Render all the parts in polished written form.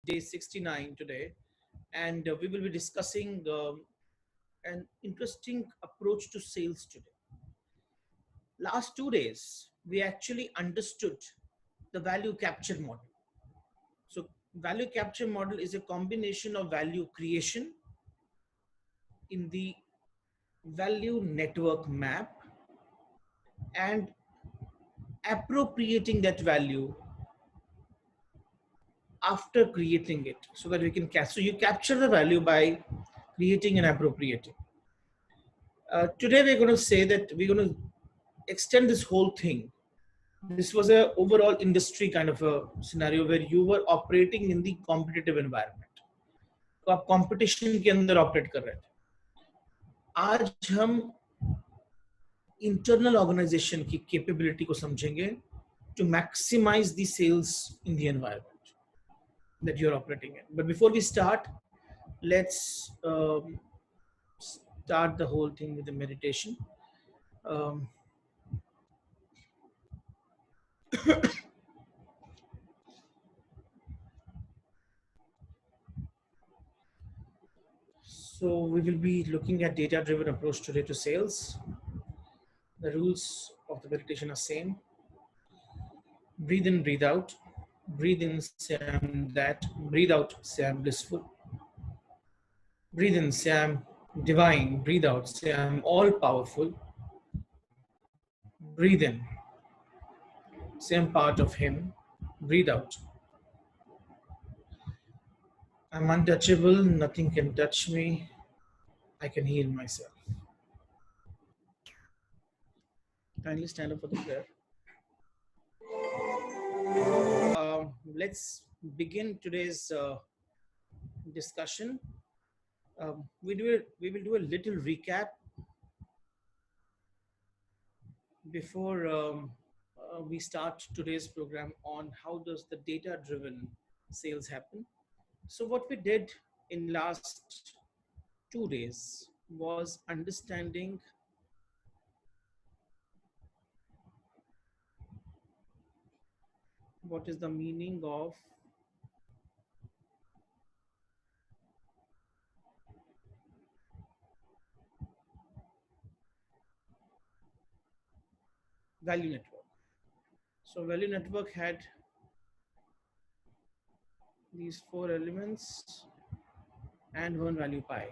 day 69 today, and we will be discussing an interesting approach to sales today. Last 2 days, we actually understood the value capture model. So, value capture model is a combination of value creation in the value network map and appropriating that value after creating it so that we can capture. So you capture the value by creating and appropriating. Today we're going to say that we're going to extend this whole thing. This was a overall industry kind of a scenario where you were operating in the competitive environment. तो आप competition के अंदर operate कर रहे थे. आज हम internal organization की capability को समझेंगे to maximize the sales in the environment that you're operating in. But before we start, let's start the whole thing with a meditation. So we will be looking at data-driven approach today to sales. The rules of the meditation are same. Breathe in, breathe out. Breathe in, say I'm that. Breathe out, say I'm blissful. Breathe in, say I'm divine. Breathe out, say I'm all powerful. Breathe in, say I'm part of him. Breathe out, I'm untouchable, nothing can touch me. I can heal myself. Kindly stand up for the prayer. Let's begin today's discussion. We will do a little recap before we start today's program on how does the data-driven sales happen. So what we did in last 2 days was understanding what is the meaning of value network. So value network had these 4 elements and one value pie.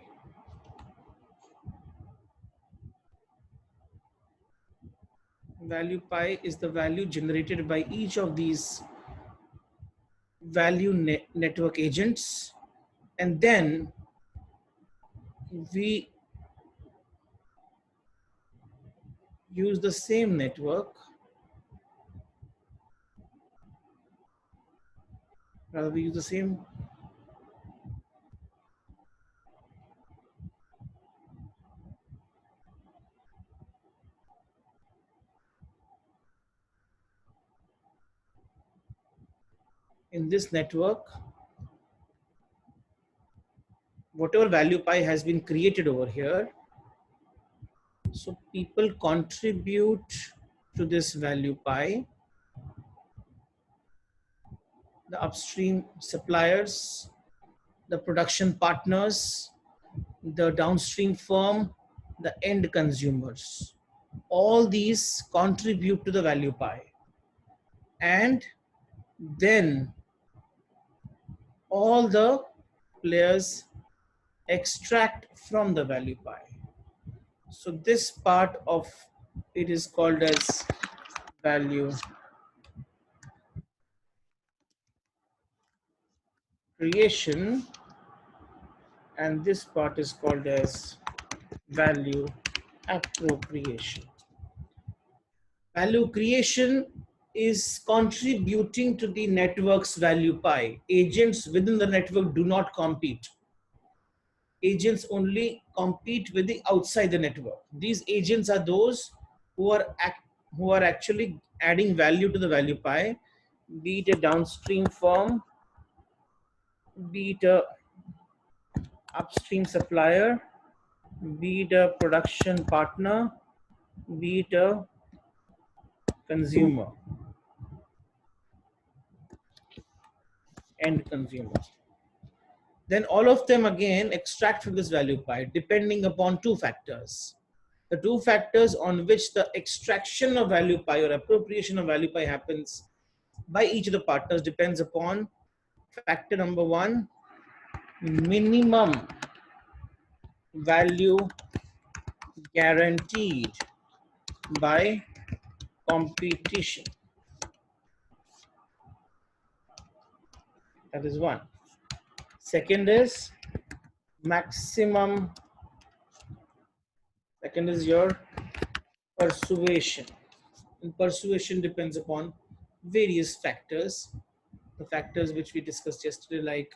Value pie is the value generated by each of these value network agents, and then we use the same network, rather we use the same in this network. Whatever value pie has been created over here, so people contribute to this value pie. The upstream suppliers, the production partners, the downstream firm, the end consumers. All these contribute to the value pie. And then all the players extract from the value pie. So this part of it is called as value creation, and this part is called as value appropriation. Value creation is contributing to the network's value pie. Agents within the network do not compete. Agents only compete with the outside the network. These agents are those who are actually adding value to the value pie, be it a downstream firm, be it a upstream supplier, be it a production partner, be it a consumer, end consumer. then all of them again extract from this value pie depending upon two factors. The two factors on which the extraction of value pie or appropriation of value pie happens by each of the partners depends upon factor number one, minimum value guaranteed by competition. That is one. Second is maximum. Second is your persuasion. And persuasion depends upon various factors. The factors which we discussed yesterday, like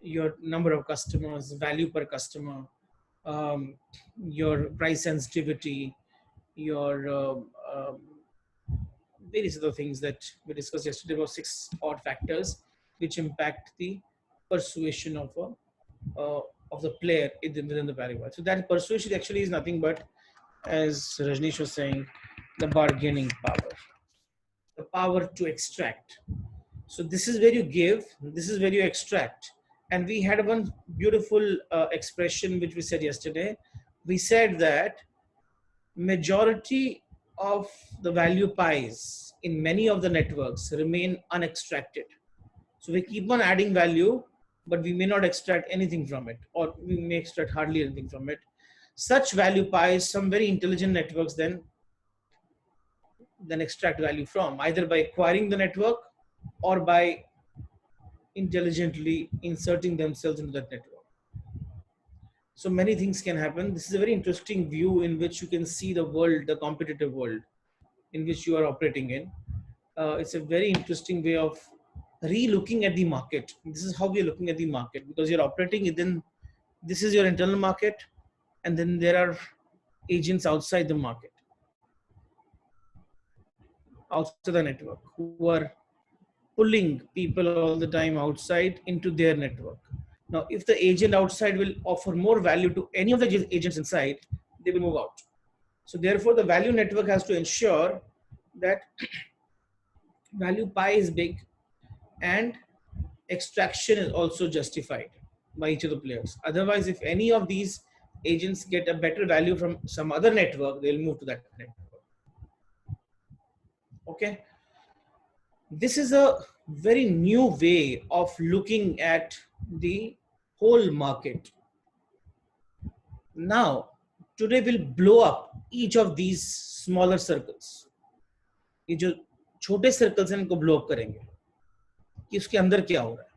your number of customers, value per customer, um, your price sensitivity, your various other things that we discussed yesterday, about six odd factors which impact the persuasion of the player within the value. So that persuasion actually is nothing but, as Rajneesh was saying, the bargaining power, the power to extract. So this is where you give, this is where you extract. And we had one beautiful expression which we said yesterday. We said that majority of the value pies in many of the networks remain unextracted. So we keep on adding value, but we may not extract anything from it, or we may extract hardly anything from it. Such value pies, some very intelligent networks then extract value from, either by acquiring the network or by intelligently inserting themselves into that network. So many things can happen. This is a very interesting view in which you can see the world, the competitive world in which you are operating in. It's a very interesting way of re-looking at the market. This is how we are looking at the market, because you're operating within, this is your internal market, and then there are agents outside the market, outside the network, who are pulling people all the time outside into their network. Now, if the agent outside will offer more value to any of the agents inside, they will move out. So therefore, the value network has to ensure that value pie is big and extraction is also justified by each of the players. Otherwise, if any of these agents get a better value from some other network, they'll move to that network. Okay. This is a very new way of looking at the whole market. Now, today we'll blow up each of these smaller circles. ये जो छोटे circles हैं इनको blow up करेंगे कि उसके अंदर क्या हो रहा है.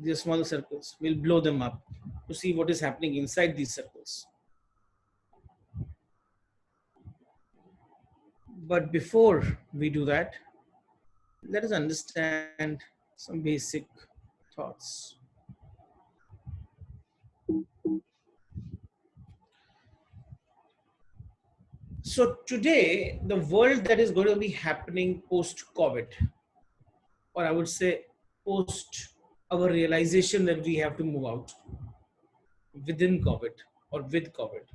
The smaller circles, we'll blow them up to see what is happening inside these circles. But before we do that, let us understand some basic thoughts. So today, the world that is going to be happening post-COVID, or I would say post our realization that we have to move out within COVID or with COVID,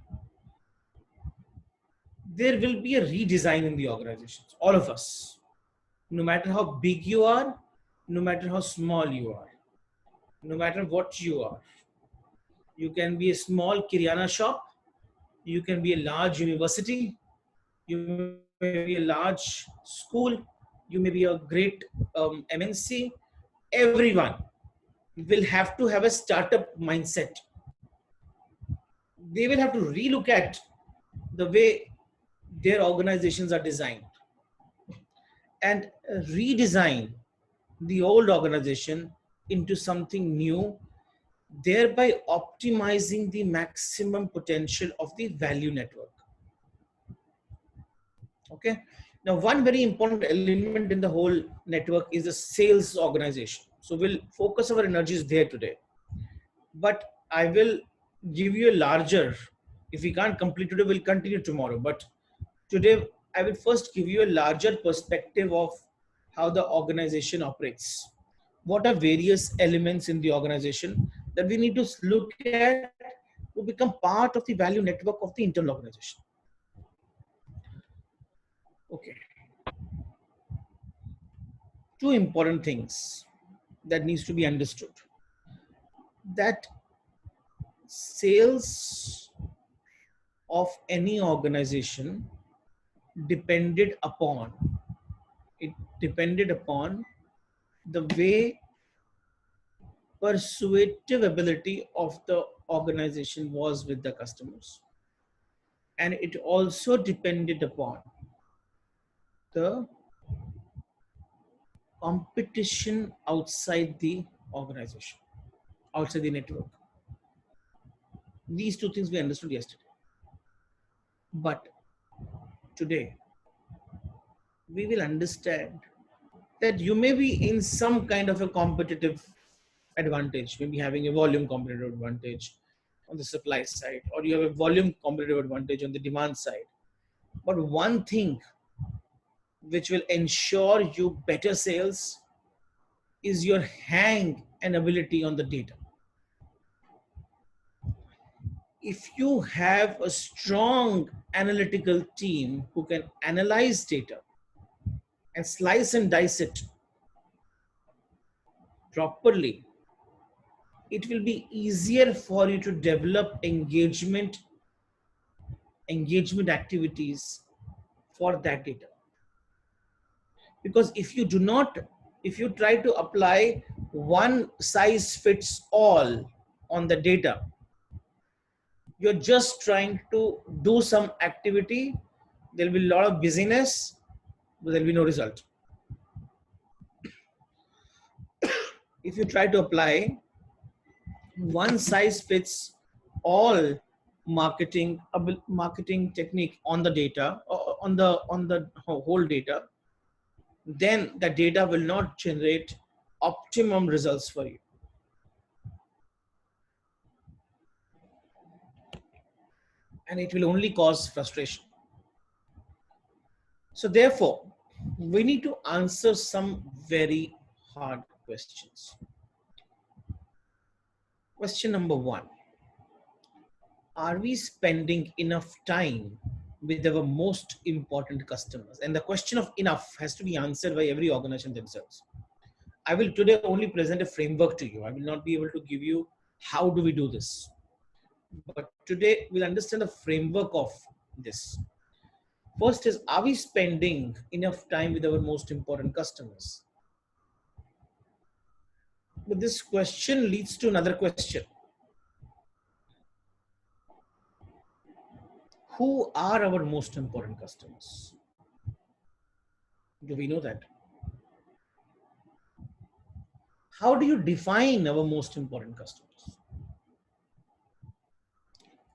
there will be a redesign in the organizations, all of us. No matter how big you are, no matter how small you are, no matter what you are. You can be a small Kiryana shop, you can be a large university, you may be a large school, you may be a great MNC. Everyone will have to have a startup mindset. They will have to relook at the way their organizations are designed and redesign the old organization into something new, thereby optimizing the maximum potential of the value network. Okay. Now, one very important element in the whole network is the sales organization. So we'll focus our energies there today. But I will give you a larger, if we can't complete today, we'll continue tomorrow. But today, I will first give you a larger perspective of how the organization operates. What are various elements in the organization that we need to look at to become part of the value network of the internal organization. Okay. Two important things that needs to be understood. that sales of any organization depended upon it depended upon the way persuasive ability of the organization was with the customers, and it also depended upon the competition outside the organization, outside the network. These two things we understood yesterday, but today we will understand that you may be in some kind of a competitive advantage, maybe having a volume competitive advantage on the supply side, or you have a volume competitive advantage on the demand side. But one thing which will ensure you better sales is your hang and ability on the data. If you have a strong analytical team who can analyze data and slice and dice it properly, it will be easier for you to develop engagement activities for that data. Because if you try to apply one size fits all on the data, you're just trying to do some activity, there'll be a lot of busyness, but there'll be no result. If you try to apply one size fits all marketing technique on the data, on the whole data, then the data will not generate optimum results for you. And it will only cause frustration. So therefore, we need to answer some very hard questions. Question number one: are we spending enough time with our most important customers? And the question of enough has to be answered by every organization themselves. I will today only present a framework to you. I will not be able to give you how do we do this. But today we'll understand the framework of this. First is, are we spending enough time with our most important customers? But this question leads to another question. Who are our most important customers? Do we know that? How do you define our most important customers?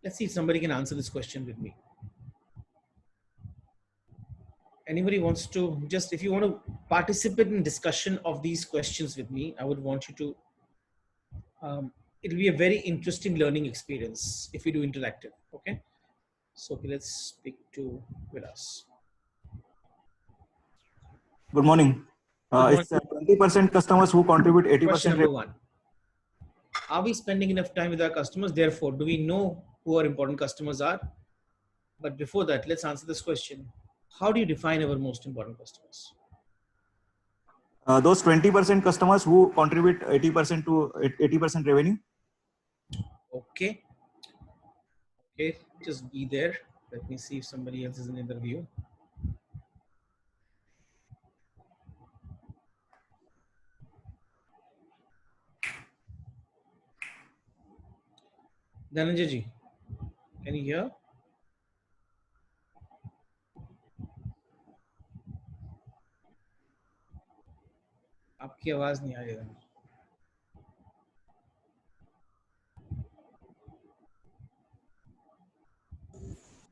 Let's see if somebody can answer this question with me. Anybody wants to just, if you want to participate in discussion of these questions with me, I would want you to, it'll be a very interesting learning experience if we do interactive, okay? So okay, let's speak to Vilas. Good morning. It's 20% customers who contribute 80%. Question number one: are we spending enough time with our customers? Therefore, do we know who our important customers are? But before that, let's answer this question. How do you define our most important customers? Those 20% customers who contribute 80% to 80% revenue. Okay. Okay, just be there. Let me see if somebody else is in the view. Dhananjay ji, can you hear? आपकी आवाज नहीं आ रही है.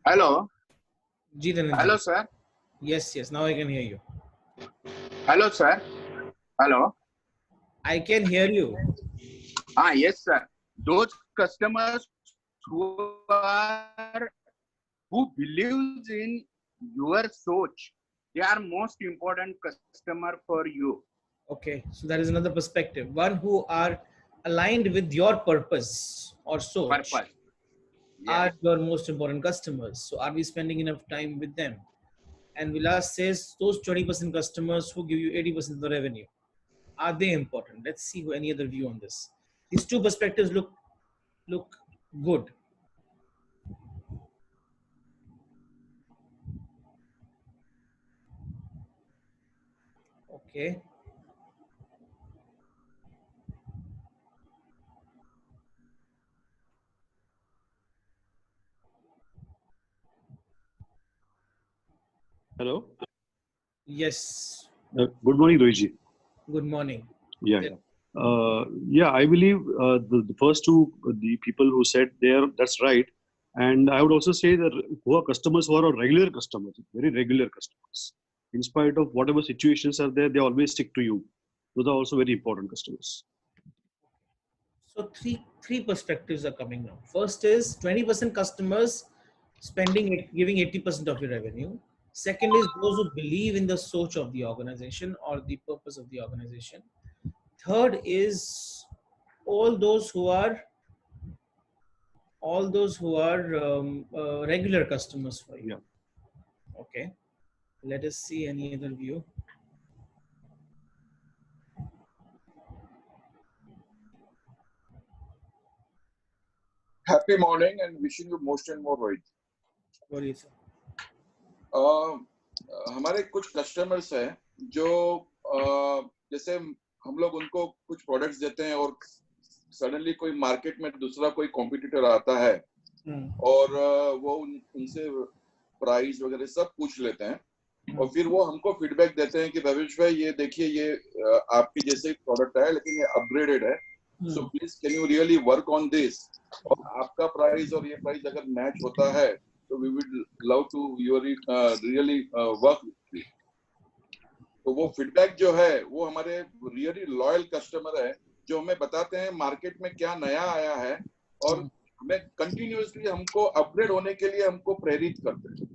Hello. Ji Dhananjay. Hello, sir. Yes, yes. Now I can hear you. Hello, sir. Hello. I can hear you. Yes, sir. Those customers who believes in your soch, they are most important customer for you. Okay, so that is another perspective. One who are aligned with your purpose or so Purpose. are your most important customers. So are we spending enough time with them? And Vilas says those 20% customers who give you 80% of the revenue, are they important? Let's see any other view on this. These two perspectives look good. Okay. Hello. Yes. Good morning, Rohiji. Good morning. Yeah, yeah. Yeah, I believe the first two, the people who said there, that's right. And I would also say that who are customers who are regular customers, very regular customers. In spite of whatever situations are there, they always stick to you. Those are also very important customers. So three perspectives are coming now. First is 20% customers giving 80% of your revenue. Second is those who believe in the soch of the organization or the purpose of the organization. Third is all those who are regular customers for you. Yeah. Okay. Let us see any other view. Happy morning and wishing you most and more, Rohit. What do you say? हमारे कुछ customers हैं जो जैसे हम लोग उनको कुछ products देते हैं और सडनली कोई मार्केट में दूसरा कोई कॉम्पिटिटर आता है और वो उनसे प्राइस वगैरह सब पूछ लेते हैं और फिर वो हमको फीडबैक देते हैं कि भविष्य भाई ये देखिए ये आपकी जैसे प्रोडक्ट है लेकिन ये अपग्रेडेड है, so please can you really work on this, और आपका प्राइस और ये प्राइस अगर मैच होता है तो we would love to really work with you. तो वो फीडबैक जो है वो हमारे रियली लॉयल कस्टमर है जो हमें बताते हैं मार्केट में क्या नया आया है और हमें कंटिन्यूअसली हमको अपग्रेड होने के लिए हमको प्रेरित करते हैं।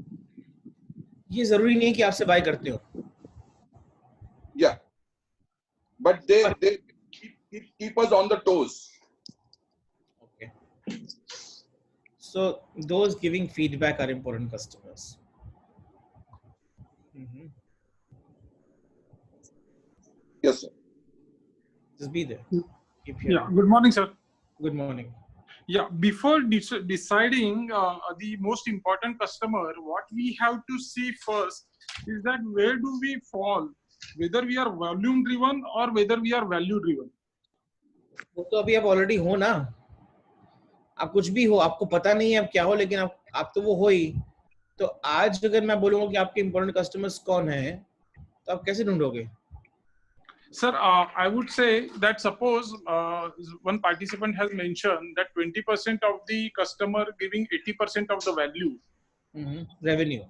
ये जरूरी नहीं है कि आपसे बाय करते हो, या but they keep us on the toes. Okay. So those giving feedback are important customers. Yes, sir. Just be there. Yeah. Good morning, sir. Good morning. Yeah. Before deciding the most important customer, what we have to see first is that where do we fall, whether we are volume driven or whether we are value driven. वो तो अभी आप already हो ना, आप कुछ भी हो, आपको पता नहीं है आप क्या हो, लेकिन आप तो वो हो ही। तो आज अगर मैं बोलूंगा कि आपके इंपॉर्टेंट कस्टमर्स कौन है तो आप कैसे ढूंढोगे? Sir, I would say that suppose one participant has mentioned that 20% of the customer giving 80% of the value. Revenue.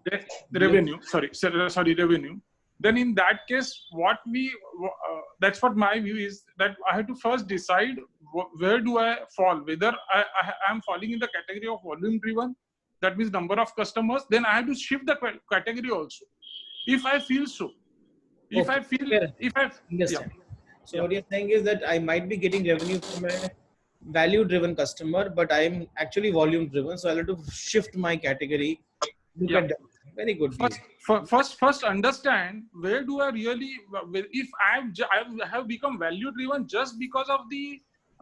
Revenue. Sorry, revenue. Then in that case, that's what my view is, that I have to first decide where do I fall, whether I am falling in the category of volume driven, that means number of customers, then I have to shift the category also. If I feel so. If okay. I feel, if I understand. Yeah. So what you're saying is that I might be getting revenue from a value driven customer, but I am actually volume driven. So I'll have to shift my category. Look at that. Very good. First understand where do I really, if I have become value driven just because of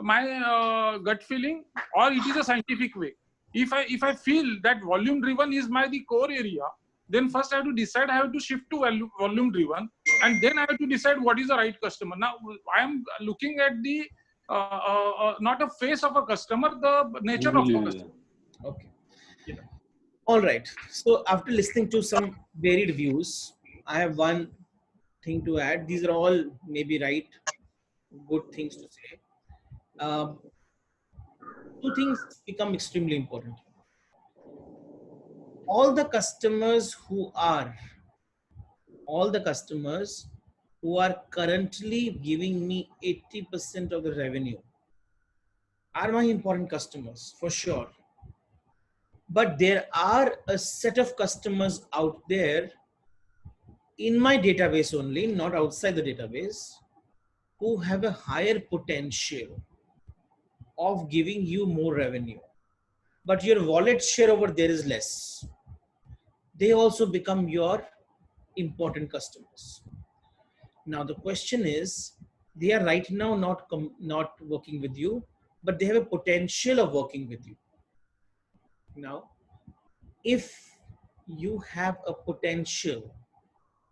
my gut feeling, or it is a scientific way. If I feel that volume driven is the core area, then first I have to decide, I have to shift to volume driven, and then I have to decide what is the right customer. Now I am looking at the not a face of a customer, the nature of a customer. Okay. Yeah. All right. So after listening to some varied views, I have one thing to add. These are all maybe right, good things to say. Two things become extremely important. All the customers who are currently giving me 80% of the revenue are my important customers for sure. But there are a set of customers out there in my database only, not outside the database, who have a higher potential of giving you more revenue. But your wallet share over there is less. They also become your important customers. Now the question is, They are right now not working with you, but they have a potential of working with you. Now, if you have a potential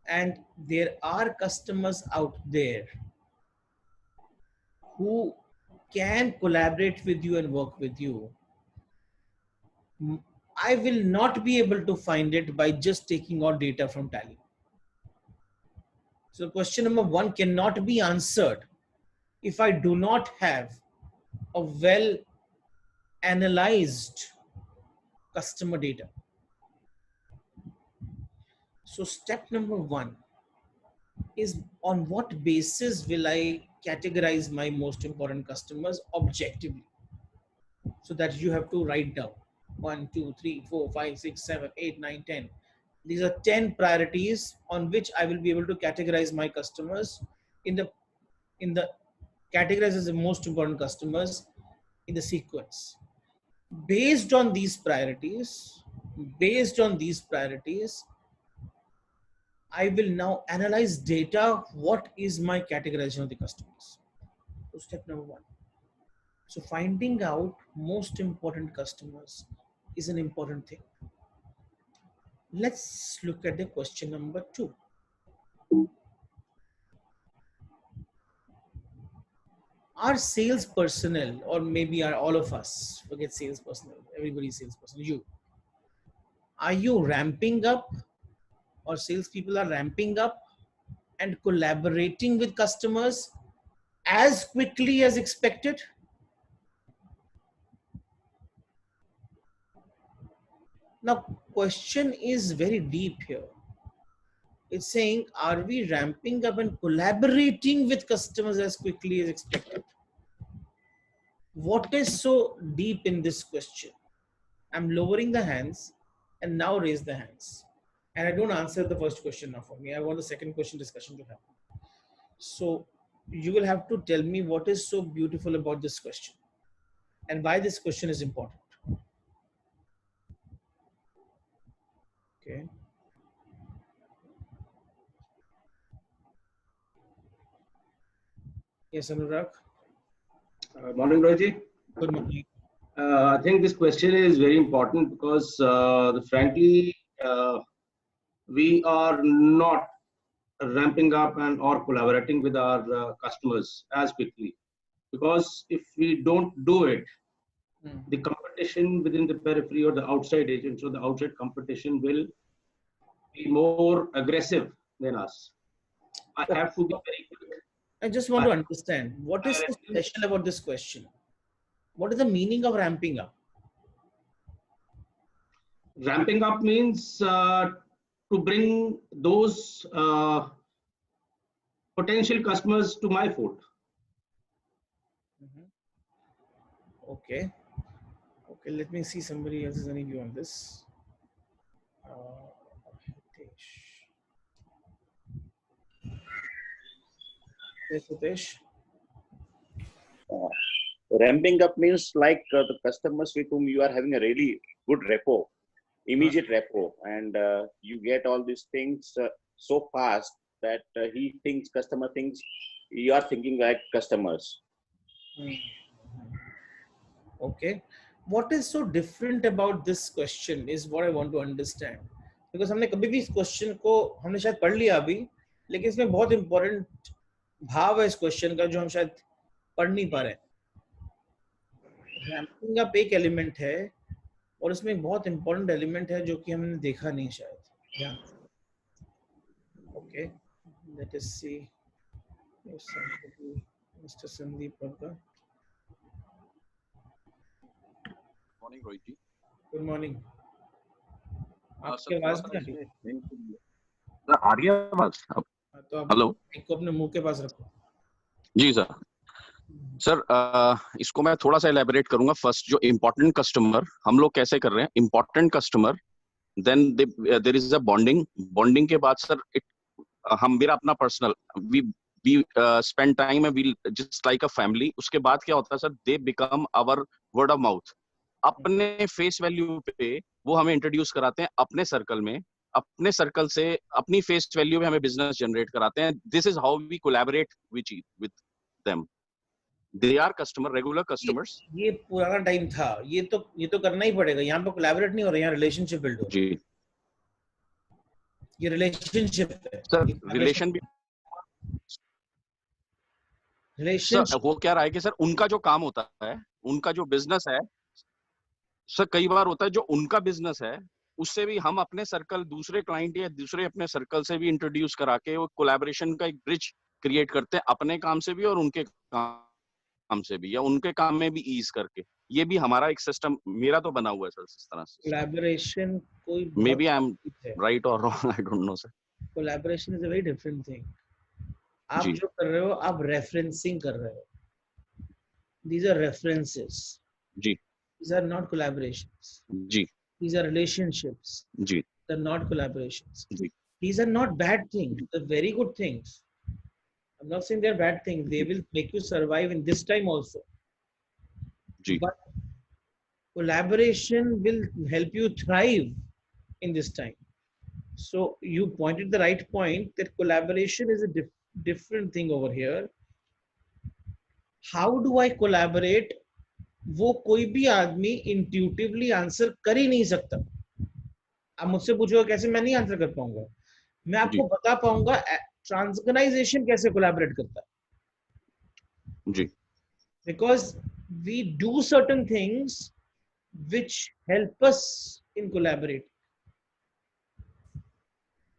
and there are customers out there who can collaborate with you and work with you, I will not be able to find it by just taking out data from Tally. So question number 1 cannot be answered if I do not have a well analyzed customer data. So step number 1 is, on what basis will I categorize my most important customers objectively? So that you have to write down 1, 2, 3, 4, 5, 6, 7, 8, 9, 10. These are 10 priorities on which I will be able to categorize my customers in the categorize as the most important customers in the sequence. Based on these priorities, I will now analyze data. What is my categorization of the customers? So step number 1. So finding out most important customers is an important thing. Let's look at the question number 2. Our sales personnel, or maybe all of us, forget sales personnel, everybody sales personnel, are you ramping up, or salespeople are ramping up and collaborating with customers as quickly as expected? Now, question is very deep here. It's saying, are we ramping up and collaborating with customers as quickly as expected? What is so deep in this question? I'm lowering the hands and now raise the hands. And I don't answer the first question now for me. I want the second question discussion to happen. So you will have to tell me what is so beautiful about this question and why this question is important. Okay. Yes, Anurag. Morning, Rohit. Good morning. I think this question is very important because, frankly, we are not ramping up and or collaborating with our customers as quickly. Because if we don't do it, the competition within the periphery or the outside agents or the outside competition will be more aggressive than us. I have to be very quick. I just want to understand, what is so special about this question? What is the meaning of ramping up? Ramping up means to bring those potential customers to my fold. Okay. Okay, let me see somebody else has any view on this. Yes, Hitesh. Ramping up means like the customers with whom you are having a really good rapport, immediate rapport, and you get all these things so fast that customer thinks you are thinking like customers. Okay. What is so different about this question is what I want to understand. Because हमने कभी भी इस question को हमने शायद पढ़ लिया अभी, लेकिन इसमें बहुत इंपॉर्टेंट भाव है इस क्वेश्चन का जो हम शायद पढ़ नहीं पा रहे हैं. रैंपिंग अप एक एलिमेंट है और इसमें एक बहुत इंपॉर्टेंट एलिमेंट है जो कि हमने देखा नहीं शायद. Okay, let us see if somebody, Mr. Sandeep Parka. Morning Rohit ji. Good morning. आपकी सर, आवाज थोड़ा नहीं आ रही. सर, आ रही है आवाज? तो आप हेलो, माइक को अपने मुंह के पास रखो. जी सर. सर, इसको मैं थोड़ा सा एलैबोरेट करूंगा. फर्स्ट, जो इम्पोर्टेंट कस्टमर हम लोग कैसे कर रहे हैं, important customer, then there is a bonding के बाद सर हम मेरा अपना personal we spend time and we just like a family. उसके बाद क्या होता है sir, they become our word of mouth. अपने फेस वैल्यू पे वो हमें इंट्रोड्यूस कराते हैं अपने सर्कल में, अपने सर्कल से अपनी फेस वैल्यू में हमें बिजनेस जनरेट कराते हैं. This is how we collaborate with them. They are customer, regular customers. ये पुराना टाइम था, ये तो करना ही पड़ेगा. यहाँ पे कोलैबोरेट नहीं हो रहा, यहाँ रिलेशनशिप बिल्ड हो. जी ये रिलेशनशिप है सर. रिलेशन भी सर हो क्या रहा है कि सर उनका जो काम होता है, उनका जो बिजनेस है सर, कई बार होता है जो उनका बिजनेस है उससे भी हम अपने सर्कल, दूसरे क्लाइंट या दूसरे अपने सर्कल से भी इंट्रोड्यूस करा के वो कोलैबोरेशन का एक ब्रिज क्रिएट करते हैं, अपने काम से भी और उनके काम से भी, या उनके काम में भी ईज करके. ये भी हमारा एक सिस्टम मेरा तो बना हुआ है सर इस तरह से. कोलैबोरेशन कोई maybe I am right और wrong, I don't know sir. Collaboration is a very different thing. आप जी जो कर रहे हो, आप रेफरेंसिंग कर रहे हो. These are references. Ji These are not collaborations. Ji These are relationships. Ji They're not collaborations. Ji These are not bad things. They're very good things. I'm not saying they're bad things. They will make you survive in this time also. Ji But collaboration will help you thrive in this time. So you pointed the right point that collaboration is a different thing over here. How do I collaborate? वो कोई भी आदमी intuitively answer कर ही नहीं सकता. आप मुझसे पूछोगे कैसे, मैं नहीं आंसर कर पाऊंगा. मैं आपको बता पाऊंगा ट्रांसगनाइजेशन कैसे कोलैबोरेट करता है. जी because we do certain things which help us in collaborate.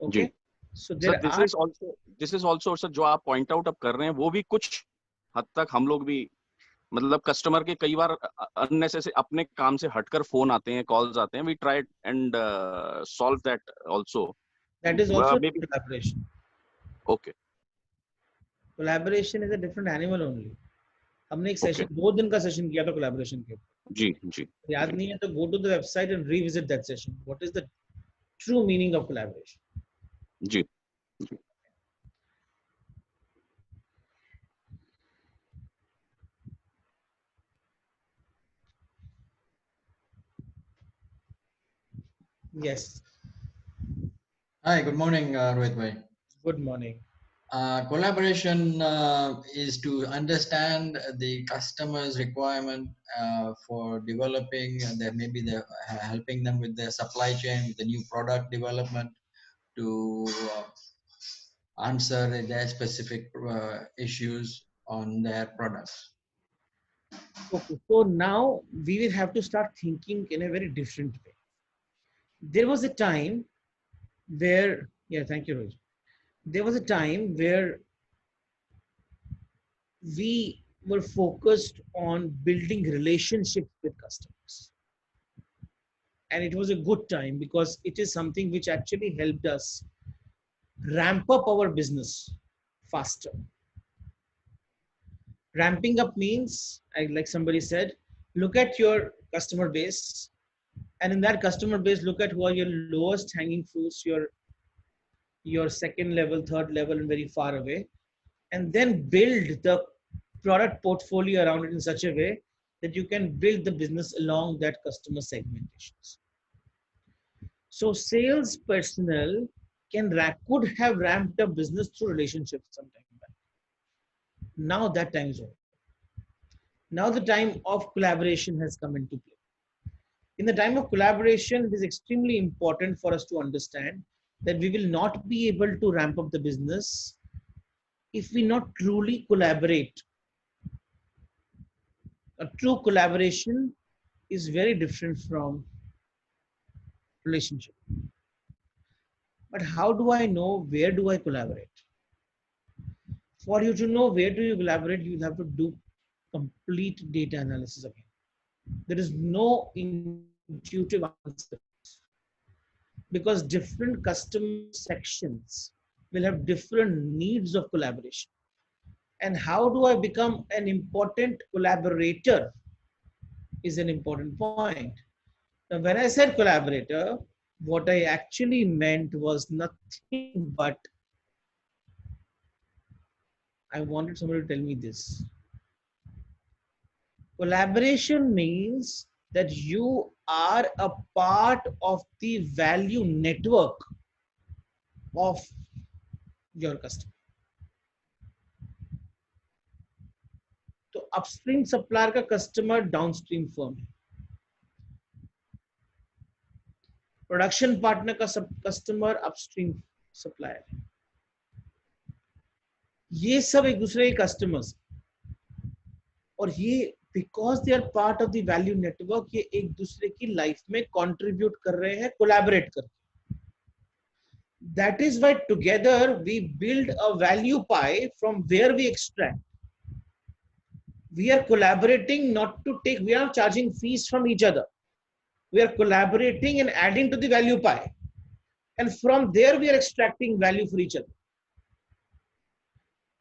Okay, so this is also sir जो आप पॉइंट आउट अब कर रहे हैं वो भी कुछ हद तक हम लोग भी, मतलब कस्टमर के कई बार अननेसेसरी अपने काम से हटकर फोन आते हैं, कॉल्स आते हैं, we try and solve that also. That is also collaboration. Okay, collaboration is a different animal only. हमने एक सेशन 2 दिन का सेशन किया था कोलैबोरेशन के ऊपर. जी जी याद नहीं है तो go to the website and revisit that session. What is the true meaning of collaboration. जी जी Yes. Hi, good morning, Rohit bhai. Good morning. Collaboration is to understand the customer's requirement for developing, and there may be the helping them with their supply chain, with the new product development to answer their specific issues on their products. Okay, so now we will have to start thinking in a very different way. There was a time where, yeah, thank you, Rohit. There was a time where we were focused on building relationships with customers. And it was a good time because it is something which actually helped us ramp up our business faster. Ramping up means, like somebody said, look at your customer base, and in that customer base, look at who are your lowest hanging fruits, your second level, third level, and very far away, and then build the product portfolio around it in such a way that you can build the business along that customer segmentations. So sales personnel could have ramped up business through relationships sometime back. Now that time is over. Now the time of collaboration has come into play. In the time of collaboration, it is extremely important for us to understand that we will not be able to ramp up the business if we not truly collaborate. A true collaboration is very different from relationship. But how do I know where do I collaborate? For you to know where do you collaborate, you have to do complete data analysis again. There is no intuitive answer because different customer sections will have different needs of collaboration. And how do I become an important collaborator is an important point. Now, when I said collaborator, what I actually meant was nothing but I wanted somebody to tell me this. Collaboration means that you are a part of the value network of your customer. Upstream supplier का customer downstream firm, production partner का customer upstream supplier, ये सब एक दूसरे के customers, और ये because they are part of the value network, ये एक दूसरे की लाइफ में कंट्रीब्यूट कर रहे हैं, कोलैबोरेट कर। That is why together we build a value pie from where we extract. We are collaborating not to take, we are not charging fees from each other. We are collaborating and adding to the value pie. And from there we are extracting value for each other.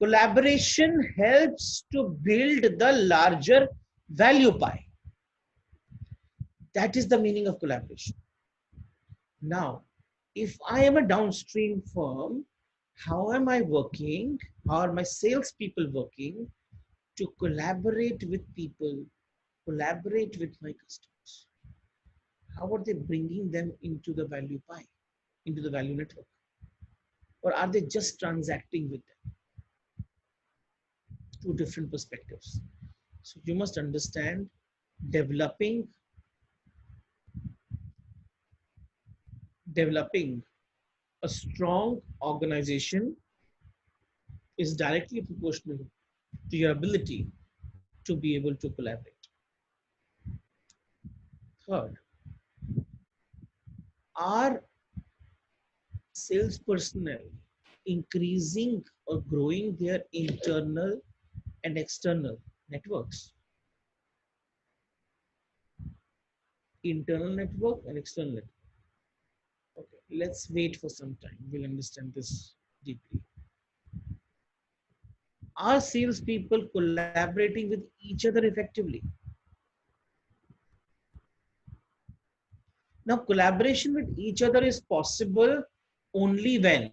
Collaboration helps to build the larger value pie. That is the meaning of collaboration. Now, if I am a downstream firm, how am I working? How are my salespeople working to collaborate with people, collaborate with my customers? How are they bringing them into the value pie, into the value network? Or are they just transacting with them? Two different perspectives. So you must understand, developing a strong organization is directly proportional to your ability to be able to collaborate. Third, are sales personnel increasing or growing their internal and external networks? Internal network and external network. Okay, let's wait for some time. We'll understand this deeply. Are salespeople collaborating with each other effectively? Now, collaboration with each other is possible only when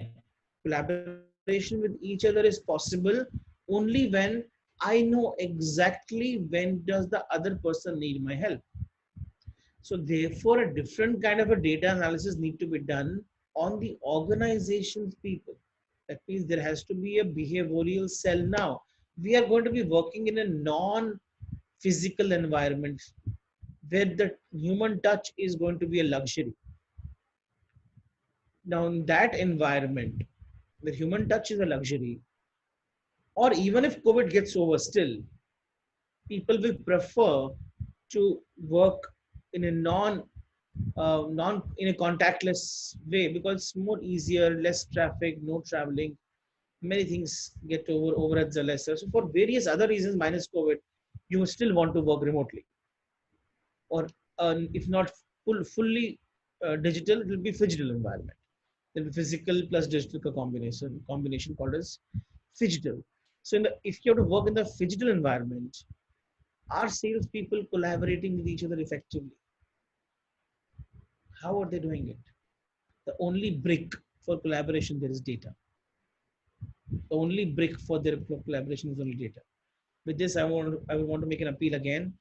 I know exactly when does the other person need my help. So therefore, a different kind of a data analysis need to be done on the organization's people. That means there has to be a behavioral cell now. We are going to be working in a non-physical environment where the human touch is going to be a luxury. Now, in that environment, where human touch is a luxury, or even if COVID gets over still, people will prefer to work in a in a contactless way because it's more easier, less traffic, no traveling, many things get overheads are lesser. So for various other reasons minus COVID, you will still want to work remotely, or if not fully digital, it will be phygital environment. There will be physical plus digital combination called as phygital. So if you have to work in the phygital environment, are salespeople collaborating with each other effectively? How are they doing it? The only brick for collaboration there is data. The only brick for their collaboration is only data. With this, I want to make an appeal again.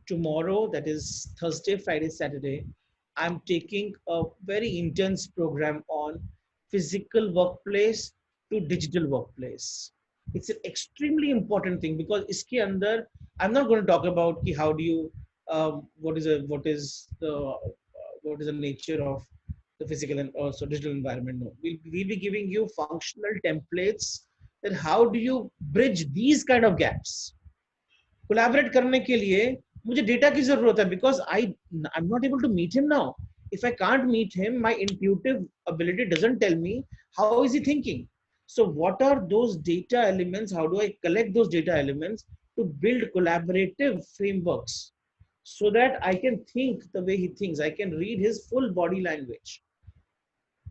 Tomorrow, that is Thursday, Friday, Saturday, I'm taking a very intense program on physical workplace to digital workplace. It's an extremely important thing because iske andar, I'm not going to talk about ki how do you, what is the nature of the physical and also digital environment. No, we'll be giving you functional templates that how do you bridge these kind of gaps. Collaborate करने के लिए मुझे data की जरूरत है because I'm not able to meet him now. If I can't meet him, my intuitive ability doesn't tell me how is he thinking. So what are those data elements? How do I collect those data elements to build collaborative frameworks so that I can think the way he thinks. I can read his full body language.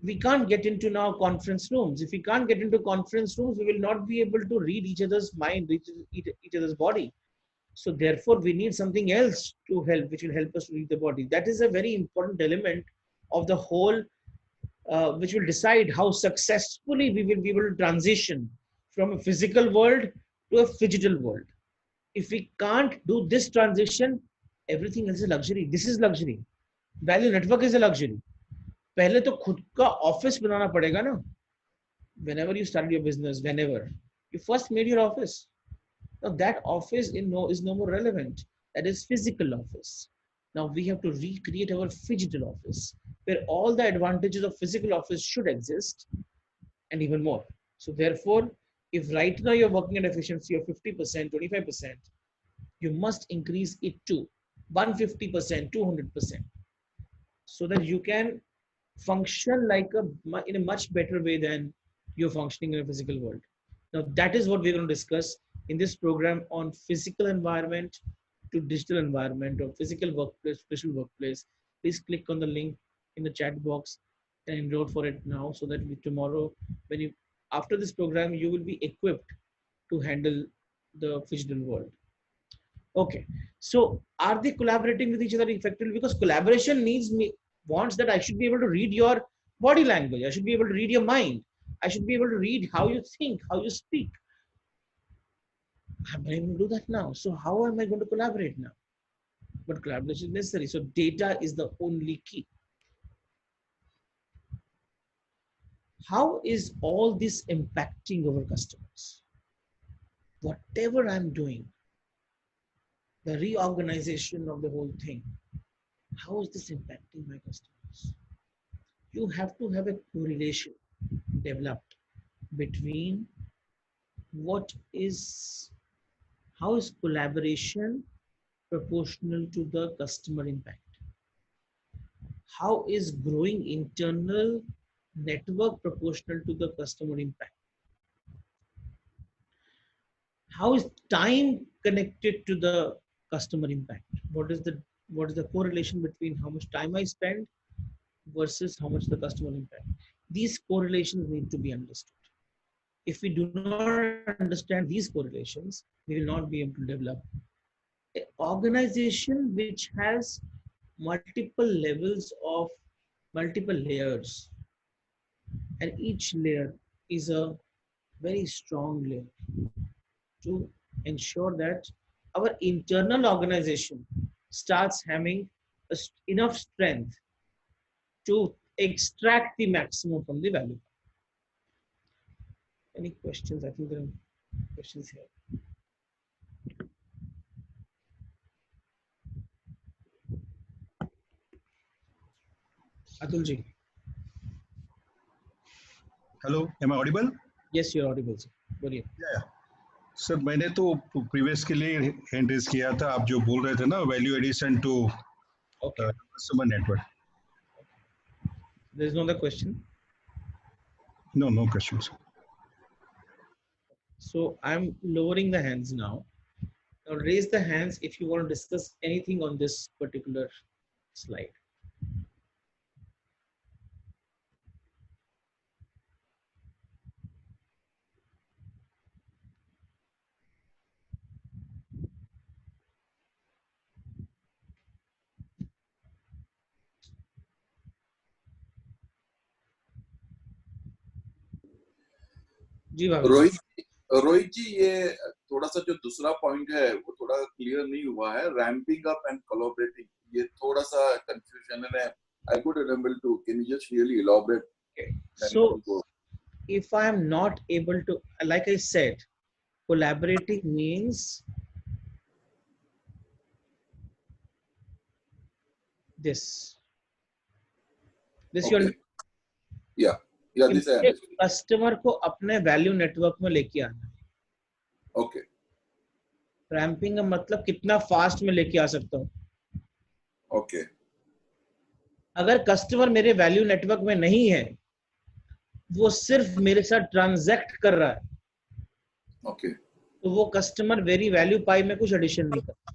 We can't get into now conference rooms. If we can't get into conference rooms, we will not be able to read each other's mind, each other's body. So therefore, we need something else to help, which will help us to read the body. That is a very important element of the whole, which will decide how successfully we will be able to transition from a physical world to a phygital world. If we can't do this transition, everything else is luxury. This is luxury. Value network is a luxury. पहले तो खुद का office बनाना पड़ेगा ना. Whenever you start your business, you first made your office. Now that office is no more relevant. That is physical office. Now we have to recreate our phygital office where all the advantages of physical office should exist and even more. So therefore, if right now you're working at efficiency of 50%, 25%, you must increase it to 150%, 200%, so that you can function like in a much better way than you're functioning in a physical world. Now that is what we're going to discuss in this program on physical environment to digital environment or physical workplace, digital workplace. Please click on the link in the chat box and enroll for it now so that tomorrow, when you after this program, you will be equipped to handle the digital world. Okay, so are they collaborating with each other effectively? Because collaboration wants that I should be able to read your body language. I should be able to read your mind. I should be able to read how you think, how you speak. I'm not able to do that now. So how am I going to collaborate now? But collaboration is necessary. So data is the only key. How is all this impacting our customers? Whatever I'm doing, the reorganization of the whole thing, how is this impacting my customers? You have to have a correlation developed between how is collaboration proportional to the customer impact? How is growing internal network proportional to the customer impact? How is time connected to the customer impact? What is the correlation between how much time I spend versus how much the customer impact? These correlations need to be understood. If we do not understand these correlations, we will not be able to develop an organization which has multiple levels of multiple layers, and each layer is a very strong layer to ensure that our internal organization starts having enough strength to extract the maximum from the value. Any questions? I think there are questions here. Atul ji. Hello, am I audible? Yes, you're audible, sir. बोलिए. Yeah. Sir मैंने तो previous के लिए hand raise किया था. आप जो बोल रहे थे ना value addition to customer network. There is no other question. No questions. So I'm lowering the hands now. Now raise the hands if you want to discuss anything on this particular slide. जी रोहित जी ये थोड़ा सा जो दूसरा point है वो थोड़ा clear नहीं हुआ है. रैम्पिंग अप एंड कोलैबोरेटिंग, ये थोड़ा सा कंफ्यूजन है. I could remember too. Can you just really elaborate? Okay. So if I am not able to, like I said, collaborating means this. This okay. Yeah, this I understand. Customer को अपने value network में लेके आना. Okay. Ramping का मतलब कितना fast में लेके आ सकता हूँ. Okay. अगर कस्टमर मेरे वैल्यू नेटवर्क में नहीं है, वो सिर्फ मेरे साथ ट्रांजैक्ट कर रहा है. Okay. तो वो कस्टमर वेरी वैल्यू पाई में कुछ एडिशन नहीं करता.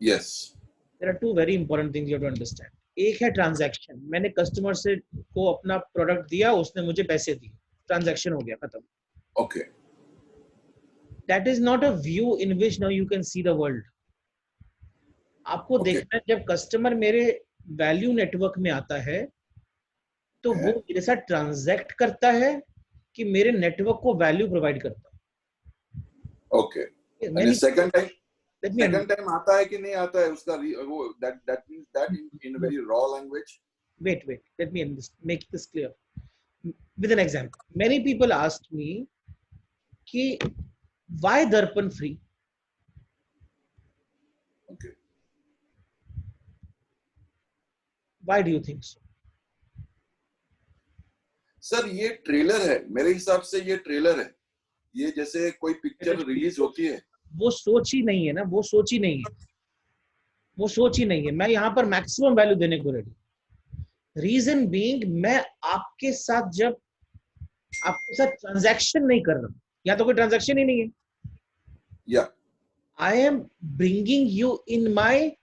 Yes. There are two very important things you have to understand. एक है ट्रांजैक्शन. मैंने कस्टमर से को अपना प्रोडक्ट दिया, उसने मुझे पैसे दिए, ट्रांजैक्शन हो गया, खत्म. Okay. That is not a view in which now you can see the world. आपको देखना है जब कस्टमर मेरे वैल्यू नेटवर्क में आता है तो वो मेरे साथ ट्रांजैक्ट करता है कि मेरे नेटवर्क को वैल्यू प्रोवाइड करता है. ओके. एंड सेकंड टाइम आता है कि नहीं आता है उसका वो that means that in a very raw language. Wait, let me make this clear with an example. Many people asked me कि Why Darpan free? Okay. Why do you think so? Sir ये trailer है, मेरे हिसाब से ये trailer है। ये जैसे कोई पिक्चर रिलीज होती है, वो सोच ही नहीं है ना, वो सोच ही नहीं है, वो सोच ही नहीं है। मैं यहाँ पर मैक्सिमम वैल्यू देने को रेडी। रीजन बीइंग, मैं आपके साथ जब आपके साथ ट्रांजैक्शन नहीं कर रहा, या तो कोई ट्रांजैक्शन ही नहीं है, या I am bringing you in my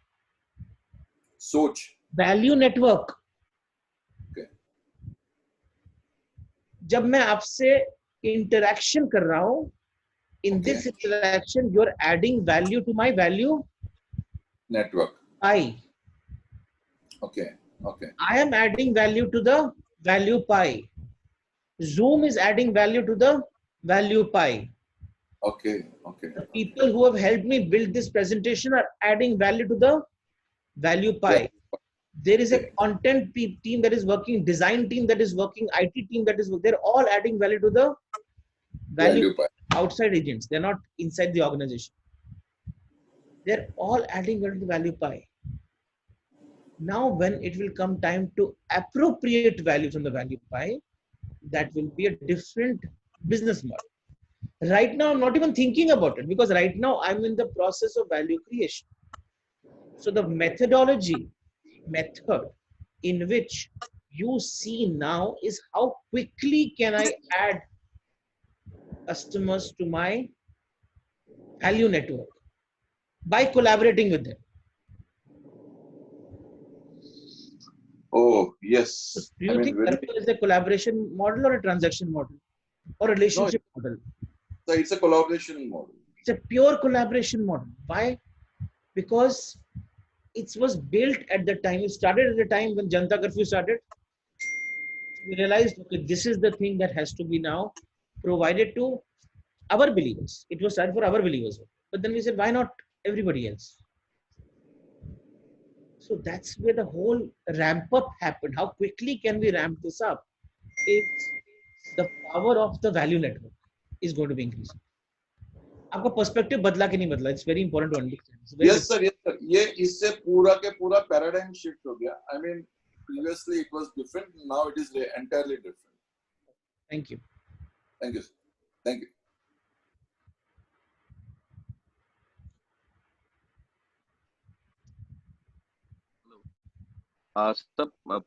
सोच, वैल्यू नेटवर्क। Okay. जब मैं आपसे इंटरैक्शन कर रहा हूं, in this interaction you are adding value to my value network. पाई। Okay. Okay. I am adding value to the value pie. Zoom is adding value to the value pie. Okay. Okay. The people who have helped me build this presentation are adding value to the value pie. There is a content team that is working, design team that is working, IT team that is working. They're all adding value to the value pie. Outside agents. They're not inside the organization. They're all adding value to the value pie. Now, when it will come time to appropriate value from the value pie, that will be a different business model. Right now, I'm not even thinking about it, because right now I'm in the process of value creation. So the method in which you see now is how quickly can I add customers to my value network by collaborating with them. Oh, yes. Do you think that is a collaboration model or a transaction model or a relationship model? So it's a collaboration model. It's a pure collaboration model. Why? Because it was built at the time, it started at the time when Janata Curfew started. We realized, okay, this is the thing that has to be now provided to our believers. It was started for our believers. But then we said, why not everybody else? So that's where the whole ramp up happened. How quickly can we ramp this up? It's the power of the value network is going to be increasing. आपका perspective बदला कि नहीं बदला? It's very important to understand. Yes sir, yes sir. ये इससे पूरा के पूरा paradigm shift हो गया. I mean, previously it was different. Now it is entirely different. Thank you. Thank you. Thank you. सब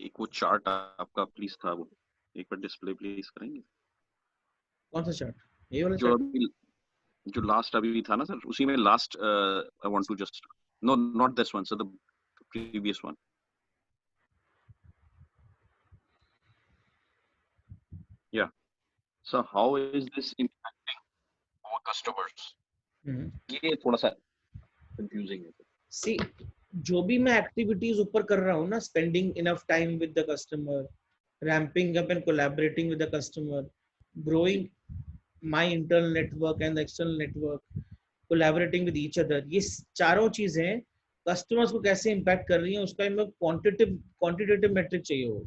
एक वो चार्ट आपका प्लीज था, वो एक बार डिस्प्ले प्लीज करेंगे? कौन सा चार्ट? ये वाला जो चार्ट? अभी जो लास्ट अभी था ना सर, उसी में last I want to just know not this one sir, the previous one. Yeah. So how is this impacting our customers? ये थोड़ा सा confusing है. See, जो भी मैं एक्टिविटीज ऊपर कर रहा हूँ ना, spending enough time with the customer, ramping up and collaborating with the customer, growing my internal network and the external network, collaborating with each other, ये चारों चीजें कस्टमर्स को कैसे इम्पैक्ट कर रही हैं, उसका हमें क्वांटिटेटिव मेट्रिक चाहिए हो.